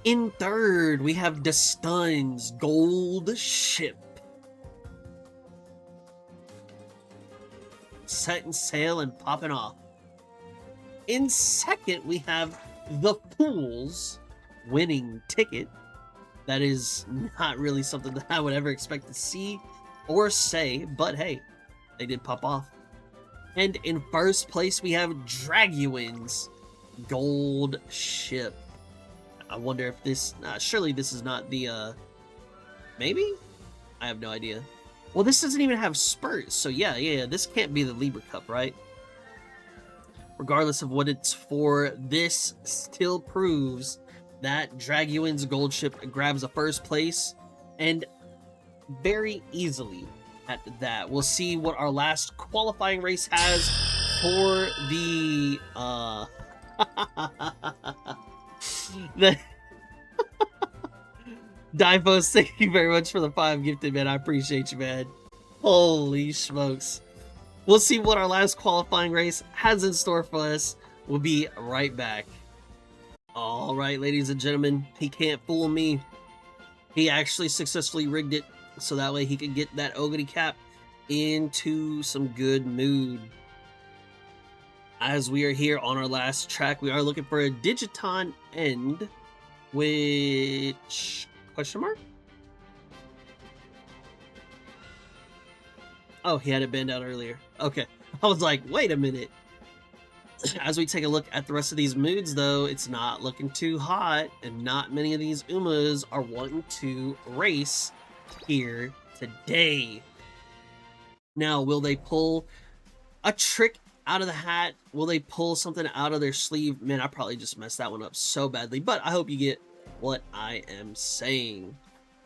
Speaker 1: In third, we have Destun's Gold Ship. Setting sail and popping off. In second, we have The Fool's Winning Ticket. That is not really something that I would ever expect to see or say, but hey, they did pop off. And in first place, we have Draguin's Gold Ship. I wonder if this... surely this is not the... maybe? I have no idea. Well, this doesn't even have spurts, so yeah, this can't be the Libra Cup, right? Regardless of what it's for, this still proves that Draguin's Gold Ship grabs a first place, and very easily at that. We'll see what our last qualifying race has for the... the... Divos, thank you very much for the 5 gifted, man. I appreciate you, man. Holy smokes. We'll see what our last qualifying race has in store for us. We'll be right back. Alright, ladies and gentlemen, he can't fool me. He actually successfully rigged it so that way he could get that Ogre cap into some good mood. As we are here on our last track, we are looking for a Digiton End, which... question mark? Oh, he had it banned out earlier. Okay. I was like, wait a minute. As we take a look at the rest of these moods, though, it's not looking too hot, and not many of these Umas are wanting to race here today. Now, will they pull a trick out of the hat? Will they pull something out of their sleeve? Man, I probably just messed that one up so badly, but I hope you get what I am saying.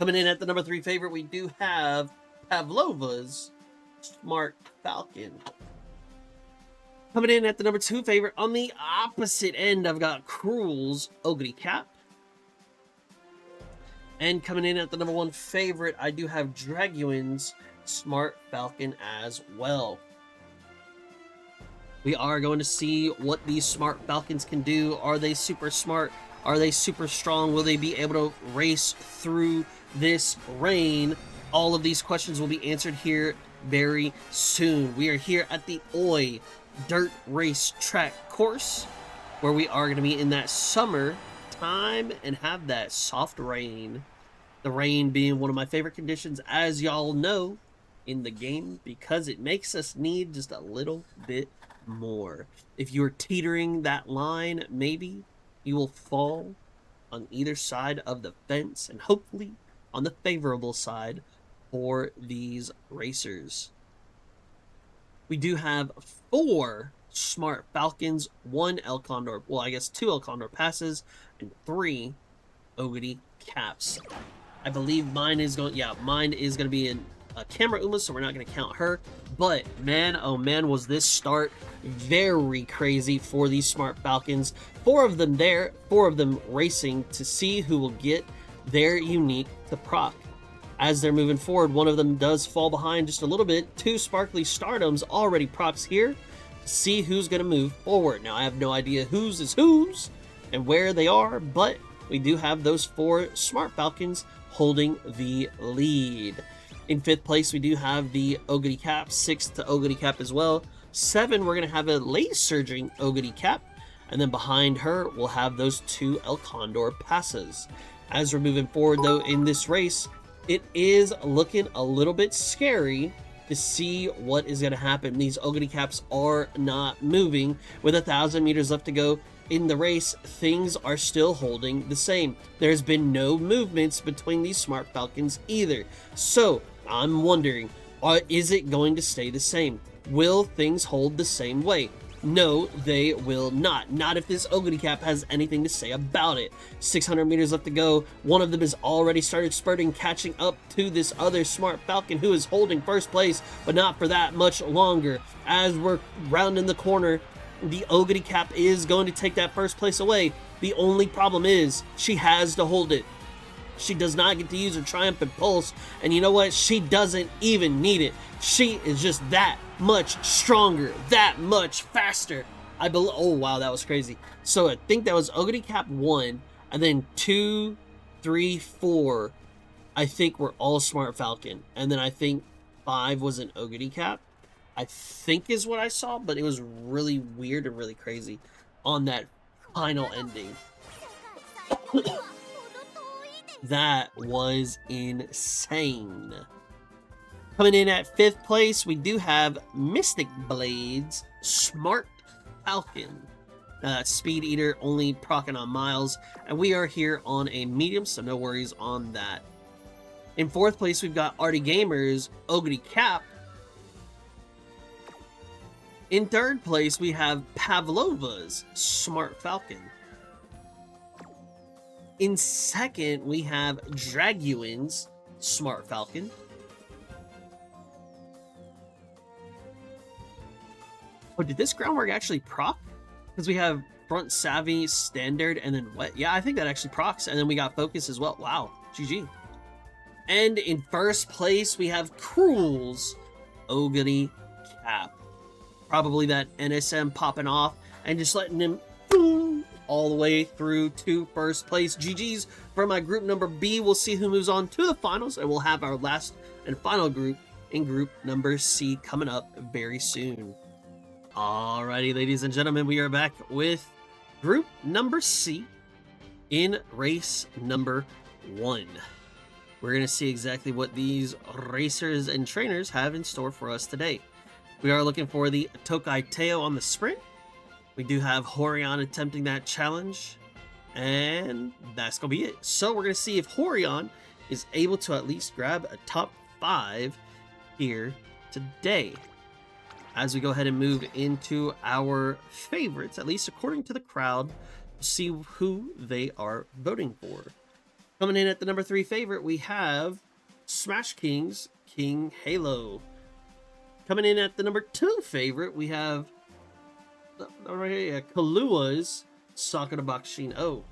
Speaker 1: Coming in at the number 3 favorite, we do have Pavlova's Smart Falcon. Coming in at the number 2 favorite, on the opposite end, I've got Cruel's Ogre Cap. And coming in at the number 1 favorite, I do have Draguin's Smart Falcon as well. We are going to see what these Smart Falcons can do. Are they super smart? Are they super strong? Will they be able to race through this rain? All of these questions will be answered here very soon. We are here at the Oi Dirt Race Track course, where we are going to be in that summer time and have that soft rain. The rain being one of my favorite conditions, as y'all know, in the game, because it makes us need just a little bit more. If you're teetering that line, maybe you will fall on either side of the fence, and hopefully on the favorable side for these racers. We do have 4 Smart Falcons, 1 El Condor, well, I guess 2 El Condor passes, and 3 Ogre caps. I believe mine is going to be in a camera Uma, so we're not going to count her. But man, oh man, was this start very crazy for these Smart Falcons. 4 of them there, 4 of them racing to see who will get their unique to proc. As they're moving forward, one of them does fall behind just a little bit. 2 Sparkly Stardoms already procs here to see who's going to move forward. Now, I have no idea whose is whose and where they are, but we do have those 4 Smart Falcons holding the lead. In 5th place, we do have the Ogre Cap, 6th to Ogre Cap as well. 7, we're going to have a late surging Ogre Cap, and then behind her, we'll have those 2 El Condor passes. As we're moving forward, though, in this race, it is looking a little bit scary to see what is going to happen. These Ogre Caps are not moving. With 1,000 meters left to go in the race, things are still holding the same. There's been no movements between these Smart Falcons either. So, I'm wondering, is it going to stay the same? Will things hold the same way? No, they will not. Not if this Ogre Cap has anything to say about it. 600 meters left to go. One of them has already started spurting, catching up to this other Smart Falcon who is holding first place, but not for that much longer. As we're rounding the corner, the Ogre Cap is going to take that first place away. The only problem is she has to hold it. She does not get to use her Triumphant Pulse, and you know what? She doesn't even need it. She is just that much stronger, that much faster. Oh wow, that was crazy. So I think that was Ogre Cap 1, and then 2, 3, 4, I think were all Smart Falcon, and then I think 5 was an Ogre Cap, I think is what I saw, but it was really weird and really crazy on that final ending. That was insane. Coming in at 5th place, we do have Mystic Blades Smart Falcon. Speed Eater, only proccing on miles, and we are here on a medium, so no worries on that. In 4th place, we've got Arty Gamers Ogre Cap. In 3rd place, we have Pavlova's Smart Falcon. In 2nd, we have Draguin's Smart Falcon. Oh, did this groundwork actually proc? Because we have Front Savvy, Standard, and then Wet. Yeah, I think that actually procs. And then we got Focus as well. Wow, GG. And in 1st place, we have Cruel's Ogre Cap. Probably that NSM popping off and just letting him boom all the way through to 1st place. GG's for my group number B. We'll see who moves on to the finals, and we'll have our last and final group in group number C coming up very soon. Alrighty, ladies and gentlemen, we are back with group number C in race number 1. We're going to see exactly what these racers and trainers have in store for us today. We are looking for the Tokai Teio on the sprint. We do have Horion attempting that challenge, and that's going to be it. So we're going to see if Horion is able to at least grab a top 5 here today. As we go ahead and move into our favorites, at least according to the crowd, see who they are voting for. Coming in at the number 3 favorite, we have Smash King's King Halo. Coming in at the number 2 favorite, we have Kalua's Sakura Bakushin O.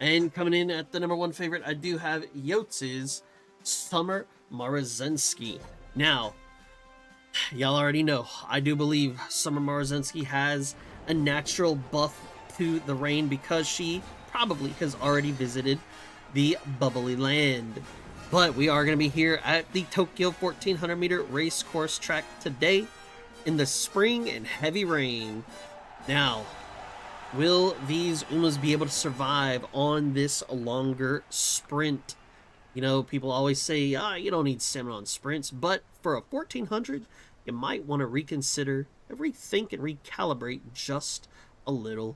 Speaker 1: And coming in at the number 1 favorite, I do have Yotz's Summer Marazensky. Now, y'all already know, I do believe Summer Marazensky has a natural buff to the rain because she probably has already visited the Bubbly Land. But we are going to be here at the Tokyo 1400 meter race course track today in the spring and heavy rain. Now, will these Umas be able to survive on this longer sprint? You know, people always say, you don't need stamina on sprints, but for a 1400, you might want to reconsider, rethink, and recalibrate just a little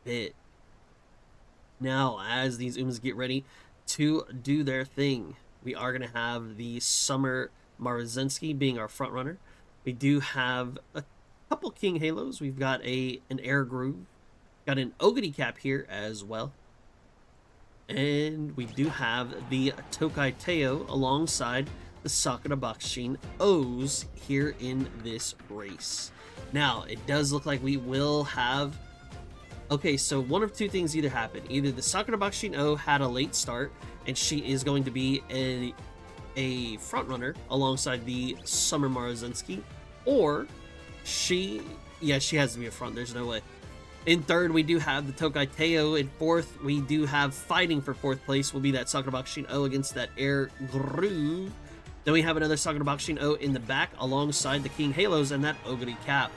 Speaker 1: bit. Now, as these Umas get ready to do their thing, we are going to have the Summer Marazensky being our front runner. We do have a couple King Halos. We've got an Air Groove, got an Ogre Cap here as well. And we do have the Tokai Teio alongside the Sakura Bakushin O's here in this race. Now, it does look like we will have... Okay, so one of two things either happen. Either the Sakura Bakushin O had a late start, and she is going to be a front runner alongside the Summer Marazensky, or she has to be a front. There's no way. In 3rd, we do have the Tokai Teio. In 4th, we do have fighting for 4th place will be that Sakura Bakushin O against that Air Groove. Then we have another Sakura Bakushin O in the back alongside the King Halos and that Ogre Cap.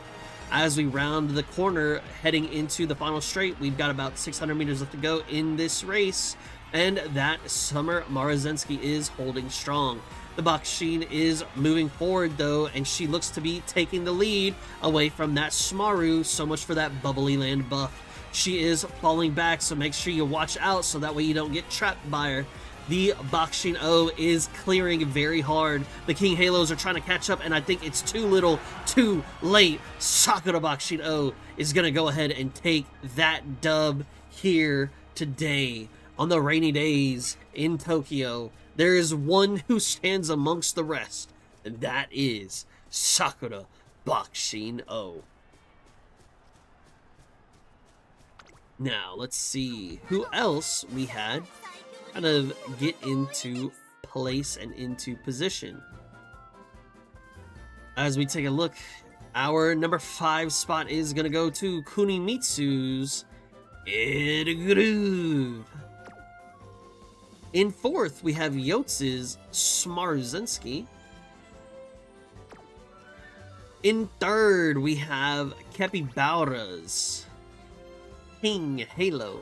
Speaker 1: As we round the corner heading into the final straight, we've got about 600 meters left to go in this race, and that Summer Marazensky is holding strong. The Bakushin is moving forward though, and she looks to be taking the lead away from that Smaru. So much for that Bubbly Land buff. She is falling back, so make sure you watch out so that way you don't get trapped by her. The Bakushin O is clearing very hard. The King Halos are trying to catch up, and I think it's too little, too late. Sakura Bakushin O is going to go ahead and take that dub here today. On the rainy days in Tokyo, there is one who stands amongst the rest, and that is Sakura Bakushin O. Now, let's see who else we had kind of get into place and into position. As we take a look, our number 5 spot is going to go to Kunimitsu's In a Groove. In 4th, we have Yotz's Smarzinski. In 3rd, we have Capybara's King Halo.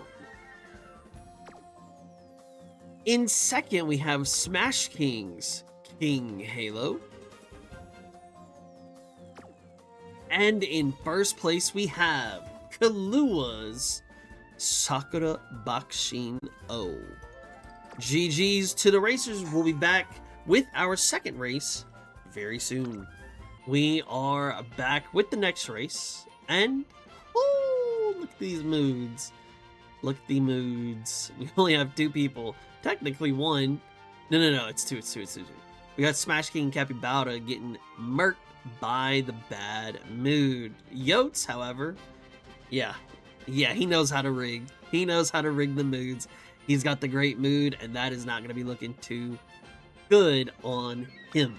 Speaker 1: In 2nd, we have Smash King's King Halo. And in 1st place, we have Kalua's Sakura Bakushin O. GG's to the racers. We'll be back with our 2nd race very soon. We are back with the next race, and oh, look at these moods. Look at the moods. We only have 2 people. Technically 1. No, it's 2. We got Smash King and Capybara getting murked by the bad mood. Yotes, however, yeah, he knows how to rig. He knows how to rig the moods. He's got the great mood, and that is not going to be looking too good on him.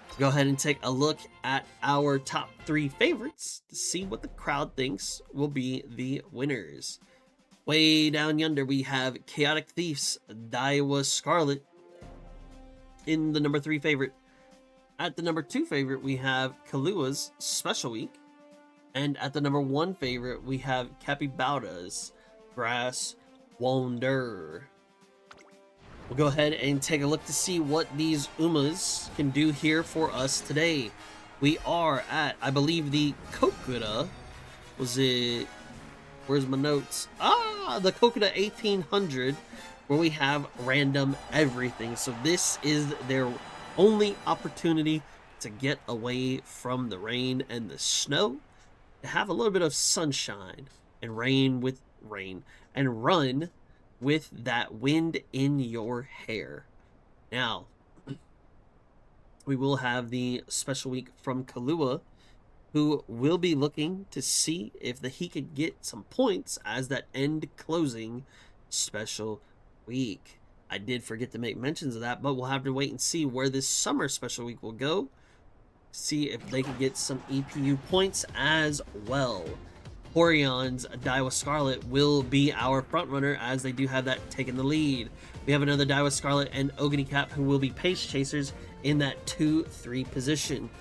Speaker 1: Let's go ahead and take a look at our top 3 favorites to see what the crowd thinks will be the winners. Way down yonder, we have Chaotic Thief's Daiwa Scarlet in the number 3 favorite. At the number 2 favorite, we have Kalua's Special Week. And at the number 1 favorite, we have Capybara's Grass Wonder. We'll go ahead and take a look to see what these Umas can do here for us today. We are at, I believe, the Kokuda. Was it... Where's my notes? The Kokuda 1800, where we have random everything. So this is their only opportunity to get away from the rain and the snow, to have a little bit of sunshine and rain with rain, and run with that wind in your hair. Now, we will have the special week from Kalua, who will be looking to see if he could get some points as that end closing special week. I did forget to make mentions of that, but we'll have to wait and see where this summer special week will go. See if they can get some EPU points as well. Horion's Daiwa Scarlet will be our front runner, as they do have that taking the lead. We have another Daiwa Scarlet and Ogani Cap who will be pace chasers in that 2-3 position.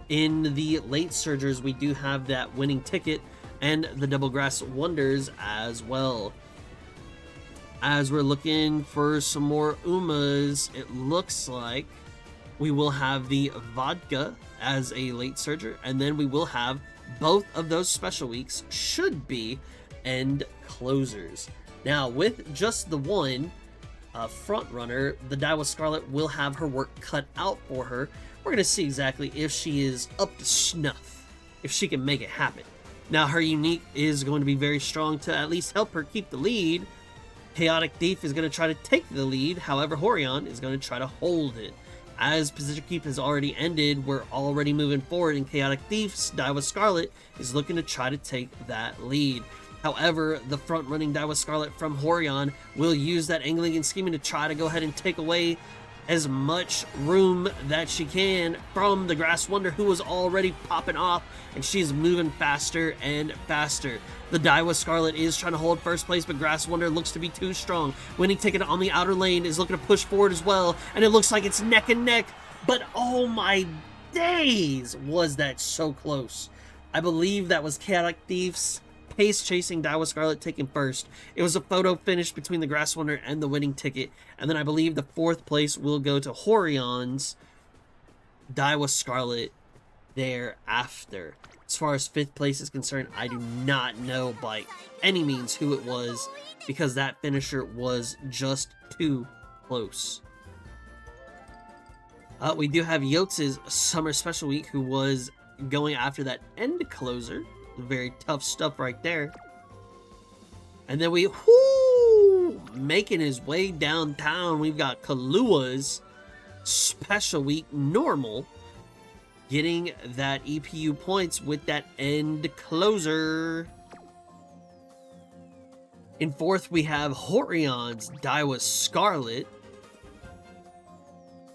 Speaker 1: In the late surgers, we do have that winning ticket and the Double Grass Wonders as well. As we're looking for some more Umas, it looks like we will have the Vodka as a late surger, and then we will have both of those special weeks should be end closers. Now, with just the one front runner, the Daiwa Scarlet will have her work cut out for her. We're going to see exactly if she is up to snuff, if she can make it happen. Now, her unique is going to be very strong to at least help her keep the lead. Chaotic Thief is going to try to take the lead, however, Horion is going to try to hold it. As position keep has already ended, we're already moving forward, and Chaotic Thief's Daiwa Scarlet is looking to try to take that lead. However, the front-running Daiwa Scarlet from Horion will use that angling and scheming to try to go ahead and take away as much room that she can from the Grass Wonder, who was already popping off, and she's moving faster and faster. The Daiwa Scarlet is trying to hold first place, but Grass Wonder looks to be too strong. Winning Ticket on the outer lane is looking to push forward as well, and it looks like it's neck and neck, but oh my days, was that so close. I believe that was Chaotic Thief's pace chasing Daiwa Scarlet taking first. It was a photo finish between the Grass Wonder and the Winning Ticket, and then I believe the fourth place will go to Horion's Daiwa Scarlet thereafter. As far as fifth place is concerned, I do not know by any means who it was, because that finisher was just too close. We do have Yotz's Summer Special Week, who was going after that end closer. Very tough stuff right there. And then making his way downtown, we've got Kalua's Special Week Normal, getting that EPU points with that end closer. In fourth, we have Horion's Daiwa Scarlet,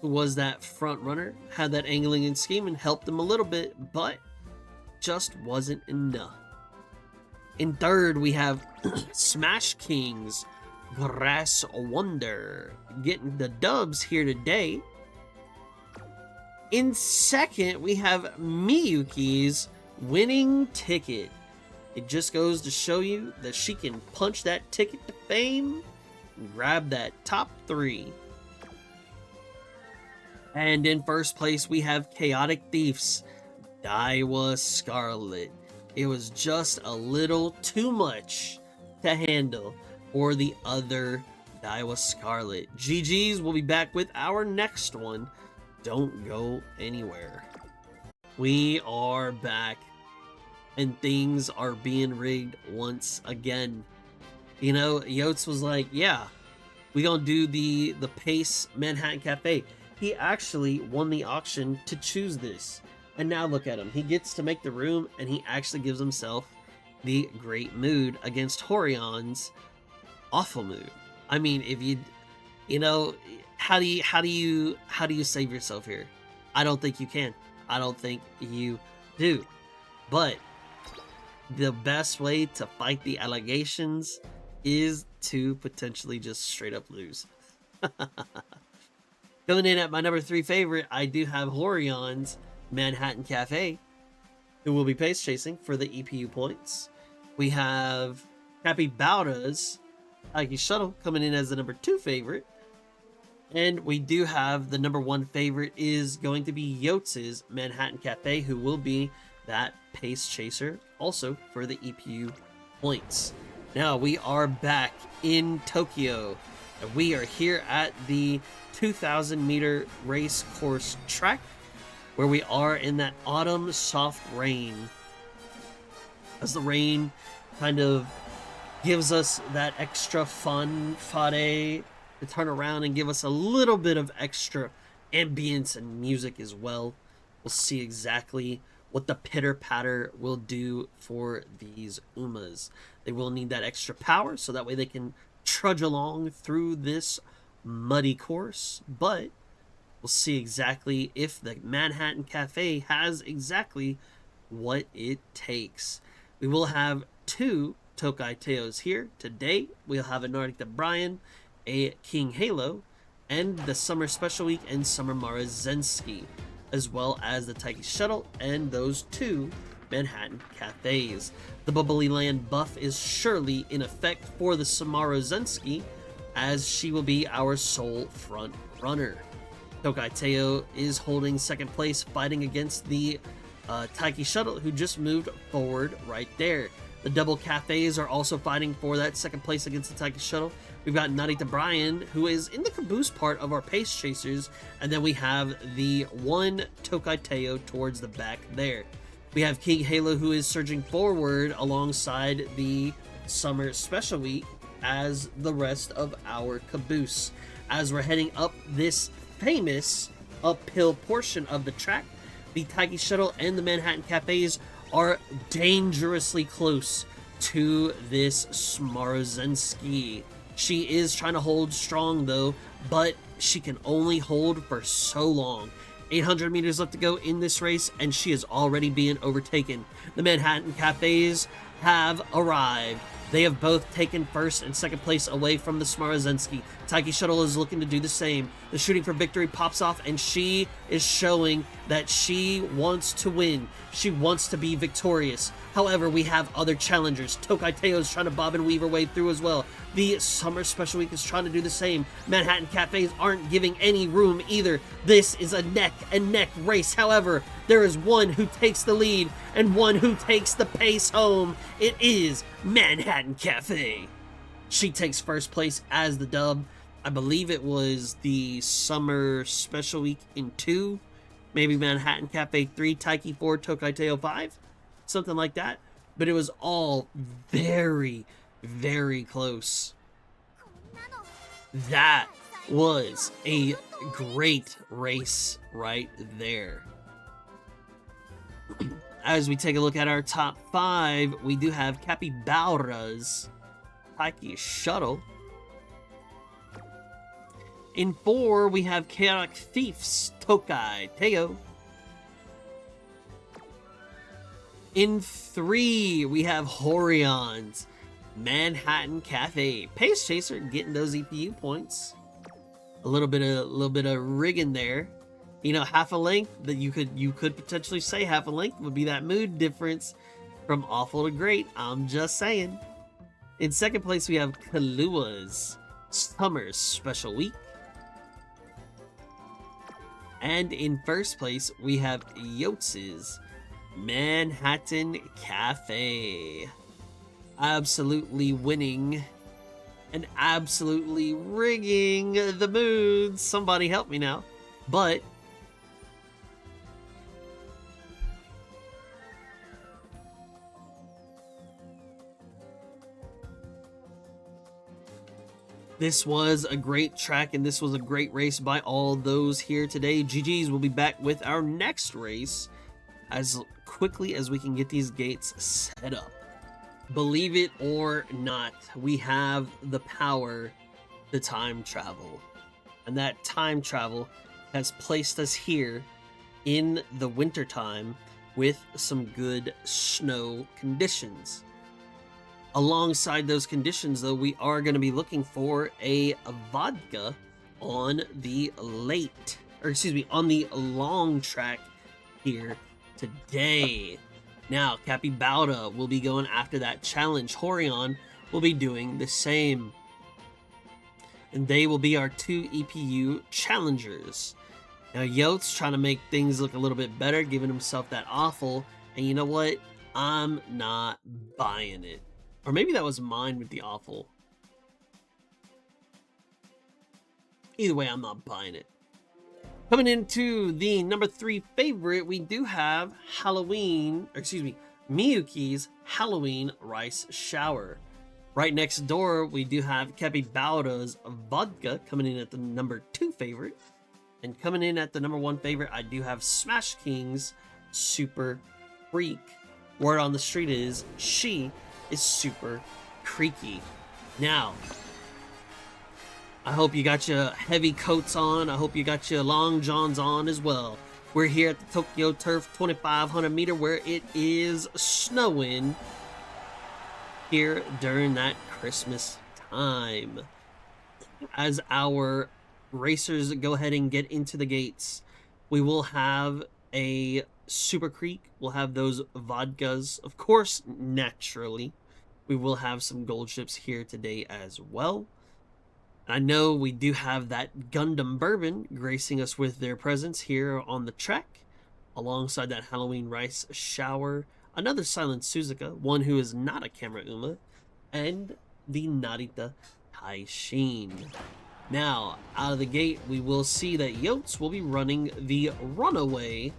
Speaker 1: who was that front runner, had that angling and scheming, helped him a little bit, but just wasn't enough. In third, we have Smash King's Grass Wonder, getting the dubs here today. In second, we have Miyuki's Winning Ticket. It just goes to show you that she can punch that ticket to fame and grab that top 3. And in first place, we have Chaotic Thief's Daiwa Scarlet. It was just a little too much to handle for the other Daiwa Scarlet. GG's, we'll be back with our next one. Don't go anywhere. We are back, and things are being rigged once again. You know, Yotes was like, yeah, we gonna do the Pace Manhattan Cafe. He actually won the auction to choose this. And now look at him. He gets to make the room, and he actually gives himself the great mood against Horion's awful mood. I mean, if you know, how do you save yourself here? I don't think you can. I don't think you do. But the best way to fight the allegations is to potentially just straight up lose. Coming in at my number 3 favorite, I do have Horion's Manhattan Cafe, who will be pace chasing for the EPU points. We have Capybara's Taiki Shuttle coming in as the number 2 favorite. And we do have the number 1 favorite is going to be Yotes' Manhattan Cafe, who will be that pace chaser also for the EPU points. Now we are back in Tokyo, and we are here at the 2,000 meter race course track, where we are in that autumn soft rain. As the rain kind of gives us that extra fun fade to turn around and give us a little bit of extra ambience and music as well. We'll see exactly what the pitter patter will do for these Umas. They will need that extra power so that way they can trudge along through this muddy course, but we'll see exactly if the Manhattan Cafe has exactly what it takes. We will have 2 Tokai Teios here today. We'll have a Nordic Brian, a King Halo, and the Summer Special Week and Summer Marozensky, as well as the Taiki Shuttle and those 2 Manhattan Cafes. The Bubbly Land buff is surely in effect for the Samarozensky, as she will be our sole front runner. Tokai Teio is holding second place, fighting against the Taiki Shuttle, who just moved forward right there. The double cafes are also fighting for that second place against the Taiki Shuttle. We've got Narita Brian, who is in the caboose part of our pace chasers, and then we have the 1 Tokai Teio towards the back there. We have King Halo, who is surging forward alongside the Summer Special Week as the rest of our caboose. As we're heading up this famous uphill portion of the track, the Taiki Shuttle and the Manhattan Cafes are dangerously close to this Smarozensky. She is trying to hold strong though, but she can only hold for so long. 800 meters left to go in this race, and she is already being overtaken. The Manhattan Cafes have arrived. They have both taken first and second place away from the Smarozensky. Taiki Shuttle is looking to do the same. The shooting for victory pops off, and she is showing that she wants to win. She wants to be victorious. However, we have other challengers. Tokai Teio is trying to bob and weave her way through as well. The Summer Special Week is trying to do the same. Manhattan Cafes aren't giving any room either. This is a neck and neck race. However, there is one who takes the lead and one who takes the pace home. It is Manhattan Cafe. She takes first place as the dub. I believe it was the Summer Special Week in 2. Maybe Manhattan Cafe 3, Taiki 4, Tokai Teio 5. Something like that. But it was all very, very close. That was a great race right there. As we take a look at our top 5, we do have Capybara's Pikey Shuttle. In 4, we have Chaotic Thieves, Tokai, Teio. In 3, we have Horions, Manhattan Cafe, Pace Chaser, getting those EPU points. A little bit of rigging there. You know, half a length that you could potentially say half a length would be that mood difference from awful to great. I'm just saying. In second place, we have Kalua's Summer Special Week. And in first place, we have Yotz's Manhattan Cafe. Absolutely winning and absolutely rigging the moods. Somebody help me now. But this was a great track, and this was a great race by all those here today. GG's. Will be back with our next race as quickly as we can get these gates set up. Believe it or not, we have the power to time travel. And that time travel has placed us here in the wintertime with some good snow conditions. Alongside those conditions, though, we are going to be looking for a vodka on the on the long track here today. Now, Capybauda will be going after that challenge. Horion will be doing the same. And they will be our 2 EPU challengers. Now, Yotes trying to make things look a little bit better, giving himself that awful. And you know what? I'm not buying it. Or maybe that was mine with the awful. Either way, I'm not buying it. Coming into the number 3 favorite, we do have Miyuki's Halloween Rice Shower. Right next door, we do have Capybauda's Vodka coming in at the number 2 favorite. And coming in at the number 1 favorite, I do have Smash King's Super Freak. Word on the street is she is super creaky. Now, I hope you got your heavy coats on. I hope you got your long johns on as well. We're here at the Tokyo Turf 2500 meter where it is snowing here during that Christmas time. As our racers go ahead and get into the gates, we will have a Super Creek. We'll have those vodkas. Of course, naturally, we will have some gold ships here today as well. I know we do have that Gundam Bourbon gracing us with their presence here on the track, alongside that Halloween Rice Shower, another Silent Suzuka, one who is not a Camera Uma, and the Narita Taishin. Now, out of the gate, we will see that Yotes will be running the Runaway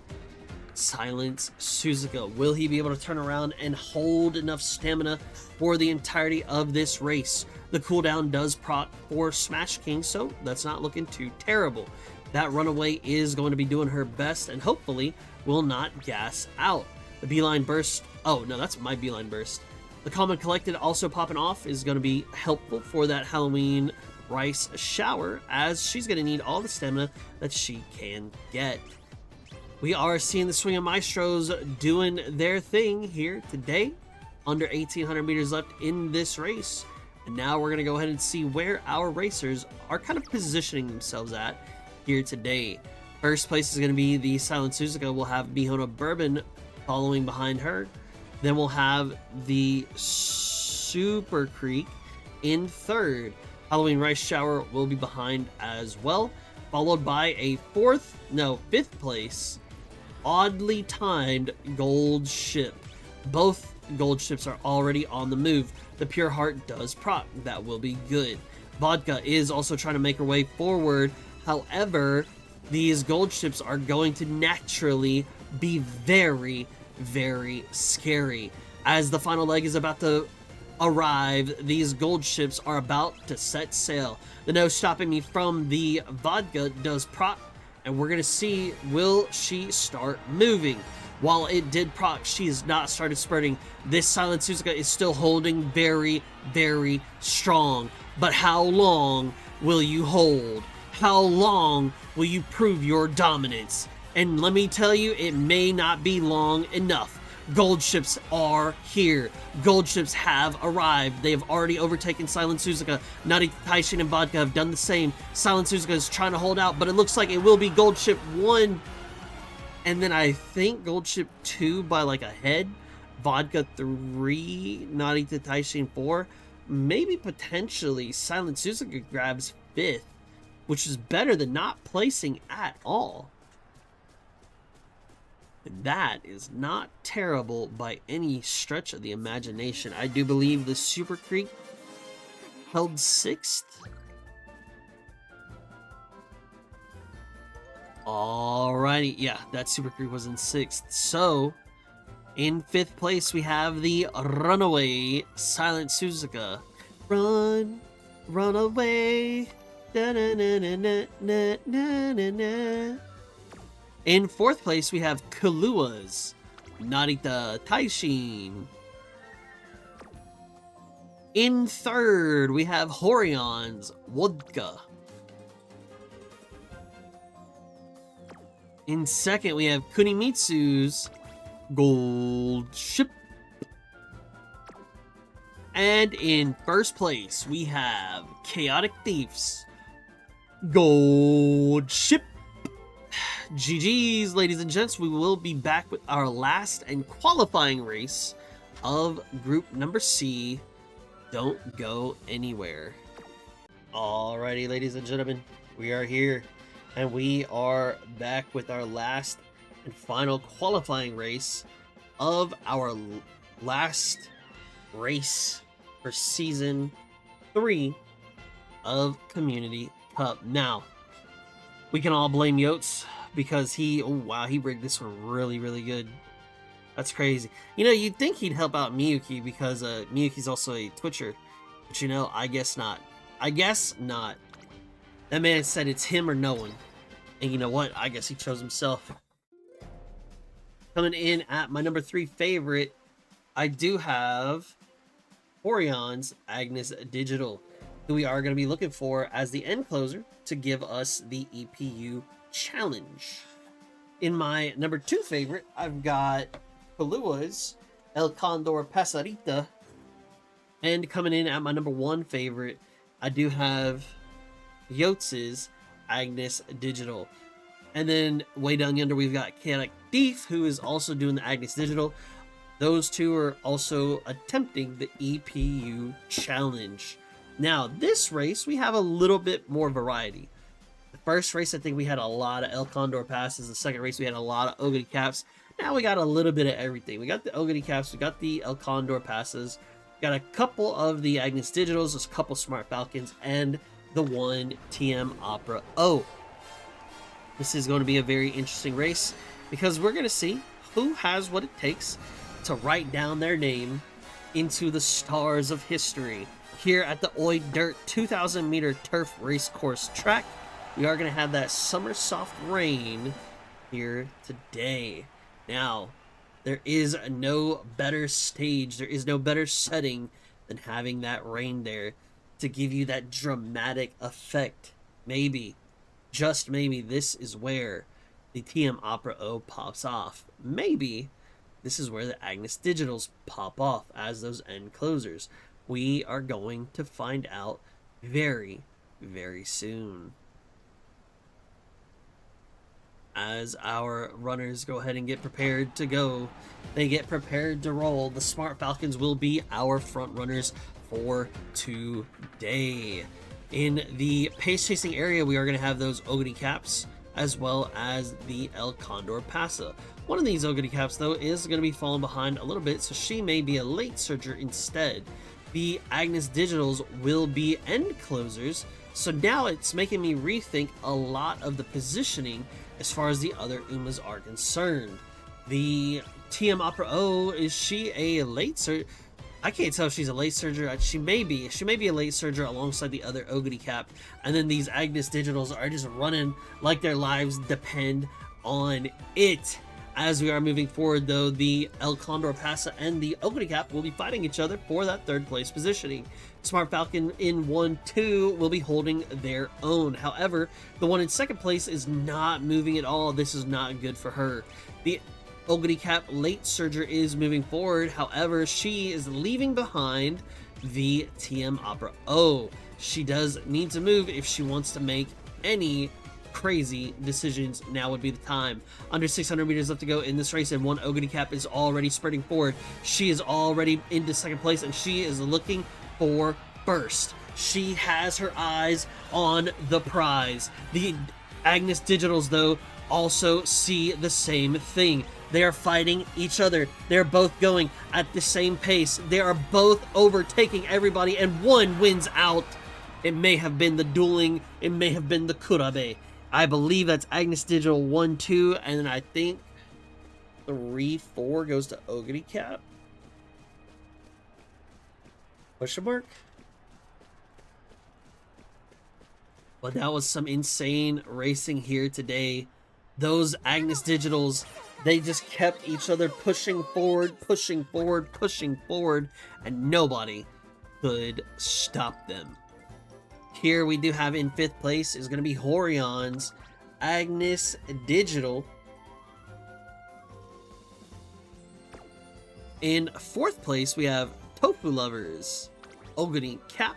Speaker 1: Silent Suzuka. Will he be able to turn around and hold enough stamina for the entirety of this race? The cooldown does proc for Smash King, so that's not looking too terrible. That Runaway is going to be doing her best and hopefully will not gas out. The Beeline Burst, oh no, that's my Beeline Burst. The Calm and Collected also popping off is going to be helpful for that Halloween Rice Shower, as she's going to need all the stamina that she can get. We are seeing the Swing of Maestros doing their thing here today. Under 1,800 meters left in this race. And now we're going to go ahead and see where our racers are kind of positioning themselves at here today. First place is going to be the Silent Suzuka. We'll have Mihona Bourbon following behind her. Then we'll have the Super Creek in third. Halloween Rice Shower will be behind as well. Followed by a fifth place, oddly timed gold ship. Both gold ships are already on the move. The Pure Heart does proc. That will be good. Vodka is also trying to make her way forward. However, these gold ships are going to naturally be very, very scary. As the final leg is about to arrive, these gold ships are about to set sail. The no stopping me from the Vodka does proc, and we're going to see, will she start moving? While it did proc, she has not started spreading. This Silent Suzuka is still holding very, very strong. But how long will you hold? How long will you prove your dominance? And let me tell you, it may not be long enough. Gold ships are here. Gold ships have arrived. They have already overtaken Silent Suzuka. Narita, Taishin, and Vodka have done the same. Silent Suzuka is trying to hold out, but it looks like it will be Gold Ship 1. And then I think Gold Ship 2 by like a head. Vodka 3, Narita, Taishin 4. Maybe potentially Silent Suzuka grabs 5th, which is better than not placing at all. That is not terrible by any stretch of the imagination. I do believe the Super Creek held 6th. Alrighty, yeah, that Super Creek was in 6th. So, in 5th place, we have the Runaway Silent Suzuka. Run, run away. Da -na -na -na -na -na -na -na. In 4th place, we have Kalua's Narita Taishin. In 3rd, we have Horion's Vodka. In 2nd, we have Kunimitsu's Gold Ship. And in 1st place, we have Chaotic Thief's Gold Ship. GG's, ladies and gents. We will be back with our last and qualifying race of group number C. Don't go anywhere. Alrighty, ladies and gentlemen, we are here and we are back with our last and final qualifying race of our last race for season 3 of Community Cup. Now, we can all blame Yotes because he rigged this one really, really good. That's crazy. You know, you'd think he'd help out Miyuki because Miyuki's also a Twitcher. But you know, I guess not. I guess not. That man said it's him or no one. And you know what? I guess he chose himself. Coming in at my number 3 favorite, I do have Orion's Agnes Digital, who we are going to be looking for as the end closer to give us the EPU challenge. In my number 2 favorite, I've got Kalua's El Condor Pasarita. And coming in at my number 1 favorite, I do have Yotes' Agnes Digital. And then way down under, we've got Chaotic Thief, who is also doing the Agnes Digital. Those two are also attempting the EPU challenge. Now, this race, we have a little bit more variety. The first race, I think we had a lot of El Condor passes. The second race, we had a lot of Ogre caps. Now we got a little bit of everything. We got the Ogre caps, we got the El Condor passes, got a couple of the Agnes Digitals, a couple Smart Falcons, and the one TM Opera O. This is going to be a very interesting race because we're going to see who has what it takes to write down their name into the stars of history. Here at the Oi Dirt 2,000 meter turf race course track, we are going to have that summer soft rain here today. Now, there is no better stage, there is no better setting than having that rain there to give you that dramatic effect. Maybe, just maybe, this is where the TM Opera O pops off. Maybe this is where the Agnes Digitals pop off as those end closers. We are going to find out very, very soon. As our runners go ahead and get prepared to go, they get prepared to roll. The Smart Falcons will be our front runners for today. In the pace chasing area, we are going to have those Ogre caps as well as the El Condor Pasa. One of these Ogre caps, though, is going to be falling behind a little bit, so she may be a late surger instead. The Agnes Digitals will be end closers, so now it's making me rethink a lot of the positioning as far as the other Umas are concerned. The TM Opera O, is she a late surger? I can't tell if she's a late surger. She may be a late surger alongside the other Ogre cap, and then these Agnes Digitals are just running like their lives depend on it. As we are moving forward, though, the El Condor Pasa and the Ogre Cap will be fighting each other for that third place positioning. Smart Falcon in 1-2 will be holding their own. However, the one in second place is not moving at all. This is not good for her. The Ogre Cap Late Surger is moving forward. However, she is leaving behind the TM Opera O. She does need to move if she wants to make any crazy decisions. Now would be the time. Under 600 meters left to go in this race, and one Ogre Cap is already sprinting forward. She is already into second place, and she is looking for first. She has her eyes on the prize. The Agnes Digitals, though, also see the same thing. They are fighting each other. They're both going at the same pace. They are both overtaking everybody, and one wins out. It may have been the dueling. It may have been the Kurabe. I believe that's Agnes Digital 1-2, and then I think 3-4 goes to Ogre Cap. Question mark? But that was some insane racing here today. Those Agnes Digitals, they just kept each other pushing forward, pushing forward, pushing forward, and nobody could stop them. Here we do have in 5th place is going to be Horion's Agnes Digital. In 4th place we have Tofu Lovers Ogre Cap.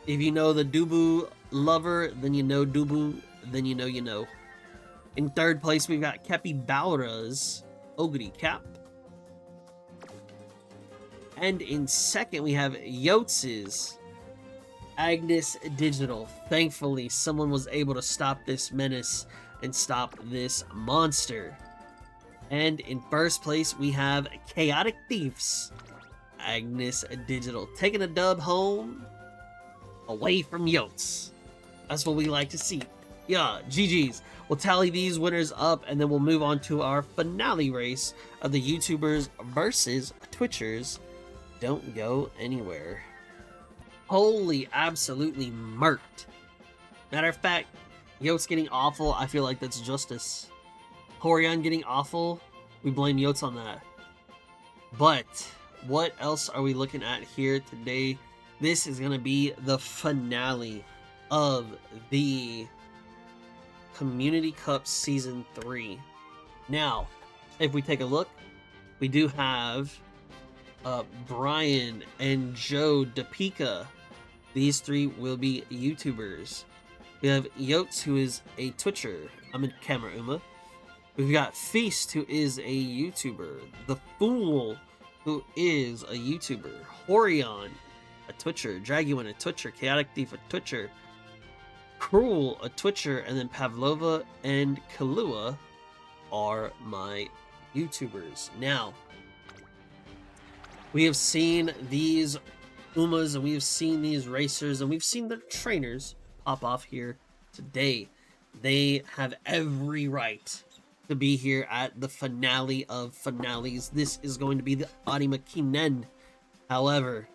Speaker 1: If you know the Dubu Lover, then you know Dubu, then you know you know. In 3rd place we've got Capybara's Ogre Cap. And in 2nd we have Yotz's Agnes Digital. Thankfully, someone was able to stop this menace and stop this monster. And in 1st place, we have Chaotic Thieves Agnes Digital, taking a dub home away from Yotes. That's what we like to see. Yeah, GG's. We'll tally these winners up, and then we'll move on to our finale race of the YouTubers versus Twitchers. Don't go anywhere. Holy, absolutely murked. Matter of fact, Yotes getting awful, I feel like that's justice. Horion getting awful, we blame Yotes on that. But what else are we looking at here today? This is going to be the finale of the Community Cup Season 3. Now, if we take a look, we do have Brian and Joe DePika. These 3 will be YouTubers. We have Yotes, who is a Twitcher. I'm in Camera Uma. We've got Feast, who is a YouTuber. The Fool, who is a YouTuber. Horion, a Twitcher. Draguin, a Twitcher. Chaotic Thief, a Twitcher. Cruel, a Twitcher. And then Pavlova and Kahlua are my YouTubers. Now, we have seen these Umas, and we have seen these racers, and we've seen the trainers pop off here today. They have every right to be here at the finale of finales. This is going to be the Arima Kinen. However,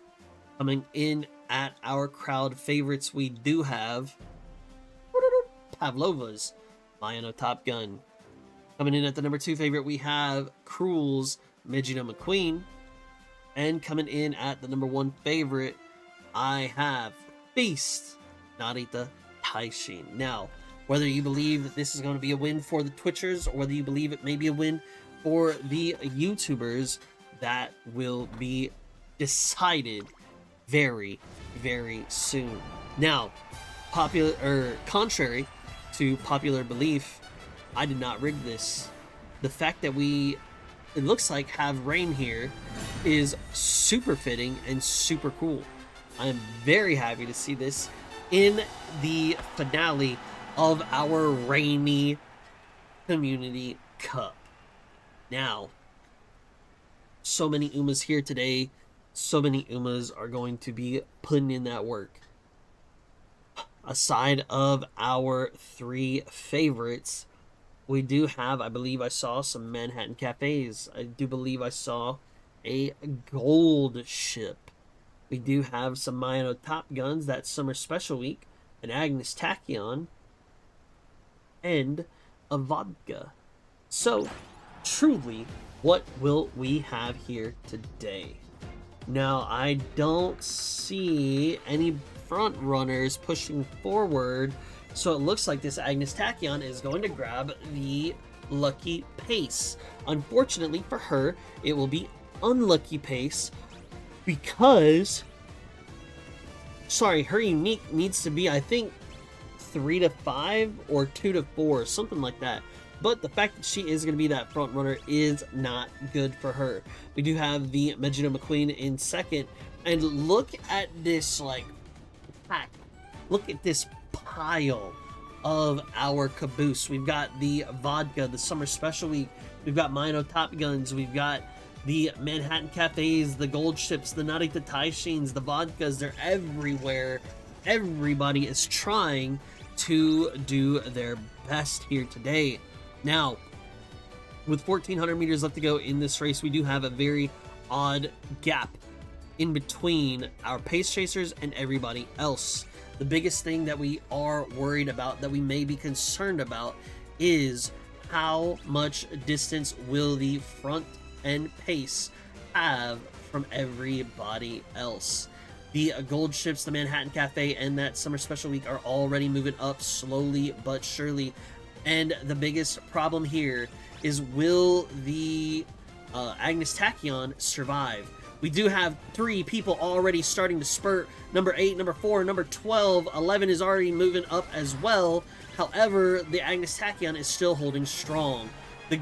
Speaker 1: coming in at our crowd favorites, we do have Pavlova's Mayano Top Gun. Coming in at the number 2 favorite, we have Cruel's Megino McQueen. And coming in at the number 1 favorite, I have Feast Narita Taishin. Now, whether you believe that this is going to be a win for the Twitchers, or whether you believe it may be a win for the YouTubers, that will be decided very, very soon. Now, contrary to popular belief, I did not rig this. The fact that it looks like have rain here is super fitting and super cool. I am very happy to see this in the finale of our rainy Community Cup. Now, so many Umas here today. So many Umas are going to be putting in that work. Aside of our 3 favorites, we do have, I believe I saw some Manhattan Cafes. I do believe I saw a gold ship. We do have some Mayano Top Guns, that Summer Special Week, an Agnes Tachyon, and a Vodka. So, truly, what will we have here today? Now, I don't see any front runners pushing forward, so it looks like this Agnes Tachyon is going to grab the lucky pace. Unfortunately for her, it will be unlucky pace because, sorry, her unique needs to be, I think, 3 to 5 or 2 to 4, something like that. But the fact that she is going to be that front runner is not good for her. We do have the Megiddo McQueen in second. And look at this, like, pack. Look at this pile of our caboose. We've got the Vodka, the Summer Special Week. We've got Mino Top Guns. We've got the Manhattan Cafes, the Gold Ships, the Narita Taishins, the Vodkas. They're everywhere. Everybody is trying to do their best here today. Now, with 1,400 meters left to go in this race, we do have a very odd gap in between our pace chasers and everybody else. The biggest thing that we are worried about, that we may be concerned about, is how much distance will the front end pace have from everybody else. The Gold Ships, the Manhattan Cafe, and that Summer Special Week are already moving up slowly but surely. And the biggest problem here is, will the Agnes Tachyon survive? We do have 3 people already starting to spurt. Number 8, number 4, number 12, 11 is already moving up as well. However, the Agnes Tachyon is still holding strong. The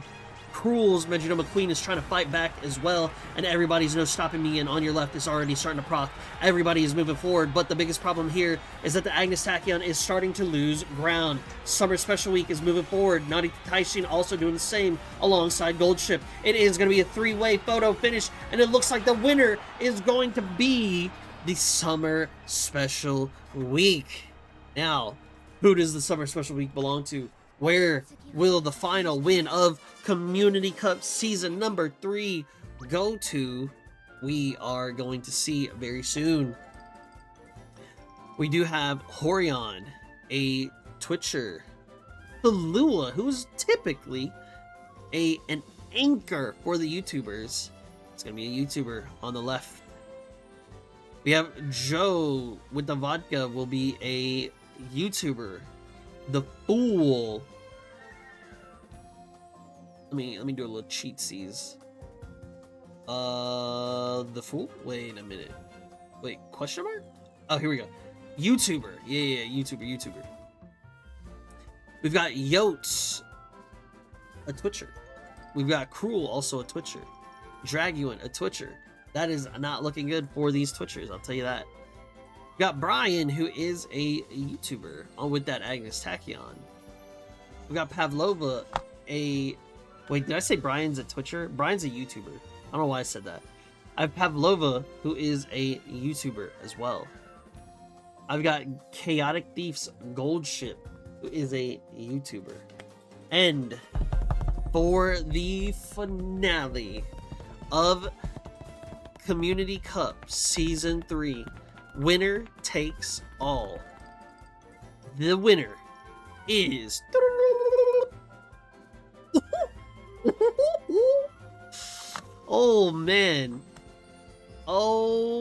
Speaker 1: Cruel's Megiddo McQueen is trying to fight back as well, and everybody's no stopping me, and on your left is already starting to proc. Everybody is moving forward, but the biggest problem here is that the Agnes Tachyon is starting to lose ground. Summer Special Week is moving forward. Narita Taishin also doing the same alongside Gold Ship. It is going to be a 3-way photo finish, and it looks like the winner is going to be the Summer Special Week. Now, who does the Summer Special Week belong to? Where will the final win of Community Cup Season number 3 go to? We are going to see very soon. We do have Horion, a Twitcher. Halua, who's typically an anchor for the YouTubers. It's going to be a YouTuber on the left. We have Joe with the Vodka, will be a YouTuber. The Fool. Let me do a little cheatsies. The Fool? Wait a minute. Wait, question mark? Oh, here we go. YouTuber. Yeah, YouTuber. We've got Yotes, a Twitcher. We've got Cruel, also a Twitcher. Draguin, a Twitcher. That is not looking good for these Twitchers, I'll tell you that. We got Brian, who is a YouTuber, on with that Agnes Tachyon. We got Pavlova, a... Wait, did I say Brian's a Twitcher? Brian's a YouTuber. I don't know why I said that. I have Pavlova, who is a YouTuber as well. I've got Chaotic Thief's Gold Ship, who is a YouTuber. And for the finale of Community Cup Season 3, winner takes all. The winner is... Oh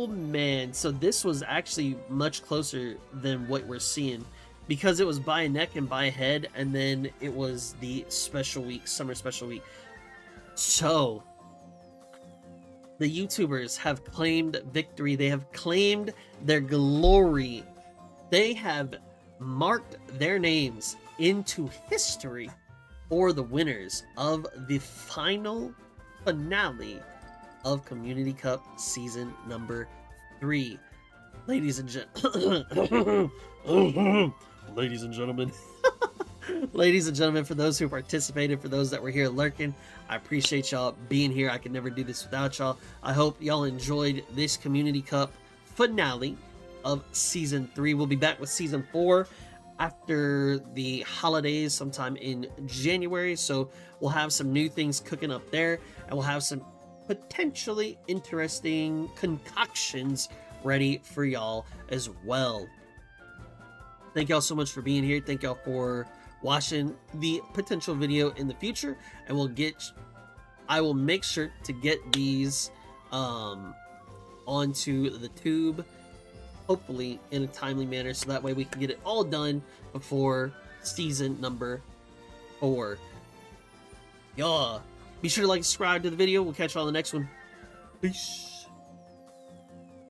Speaker 1: man. So this was actually much closer than what we're seeing, because it was by a neck and by a head, and then it was the special week, Summer Special Week. So the YouTubers have claimed victory. They have claimed their glory. They have marked their names into history for the winners of the final finale of Community Cup Season number 3. Ladies and gentlemen, ladies and gentlemen, for those who participated, for those that were here lurking, I appreciate y'all being here. I could never do this without y'all. I hope y'all enjoyed this Community Cup finale of Season 3. We'll be back with Season 4 after the holidays sometime in January, so we'll have some new things cooking up there, and we'll have some potentially interesting concoctions ready for y'all as well. Thank y'all so much for being here. Thank y'all for watching the potential video in the future, and I will make sure to get these onto the tube, hopefully in a timely manner, so that way we can get it all done before season number 4. Yeah. Be sure to like and subscribe to the video. We'll catch you on the next one. Peace.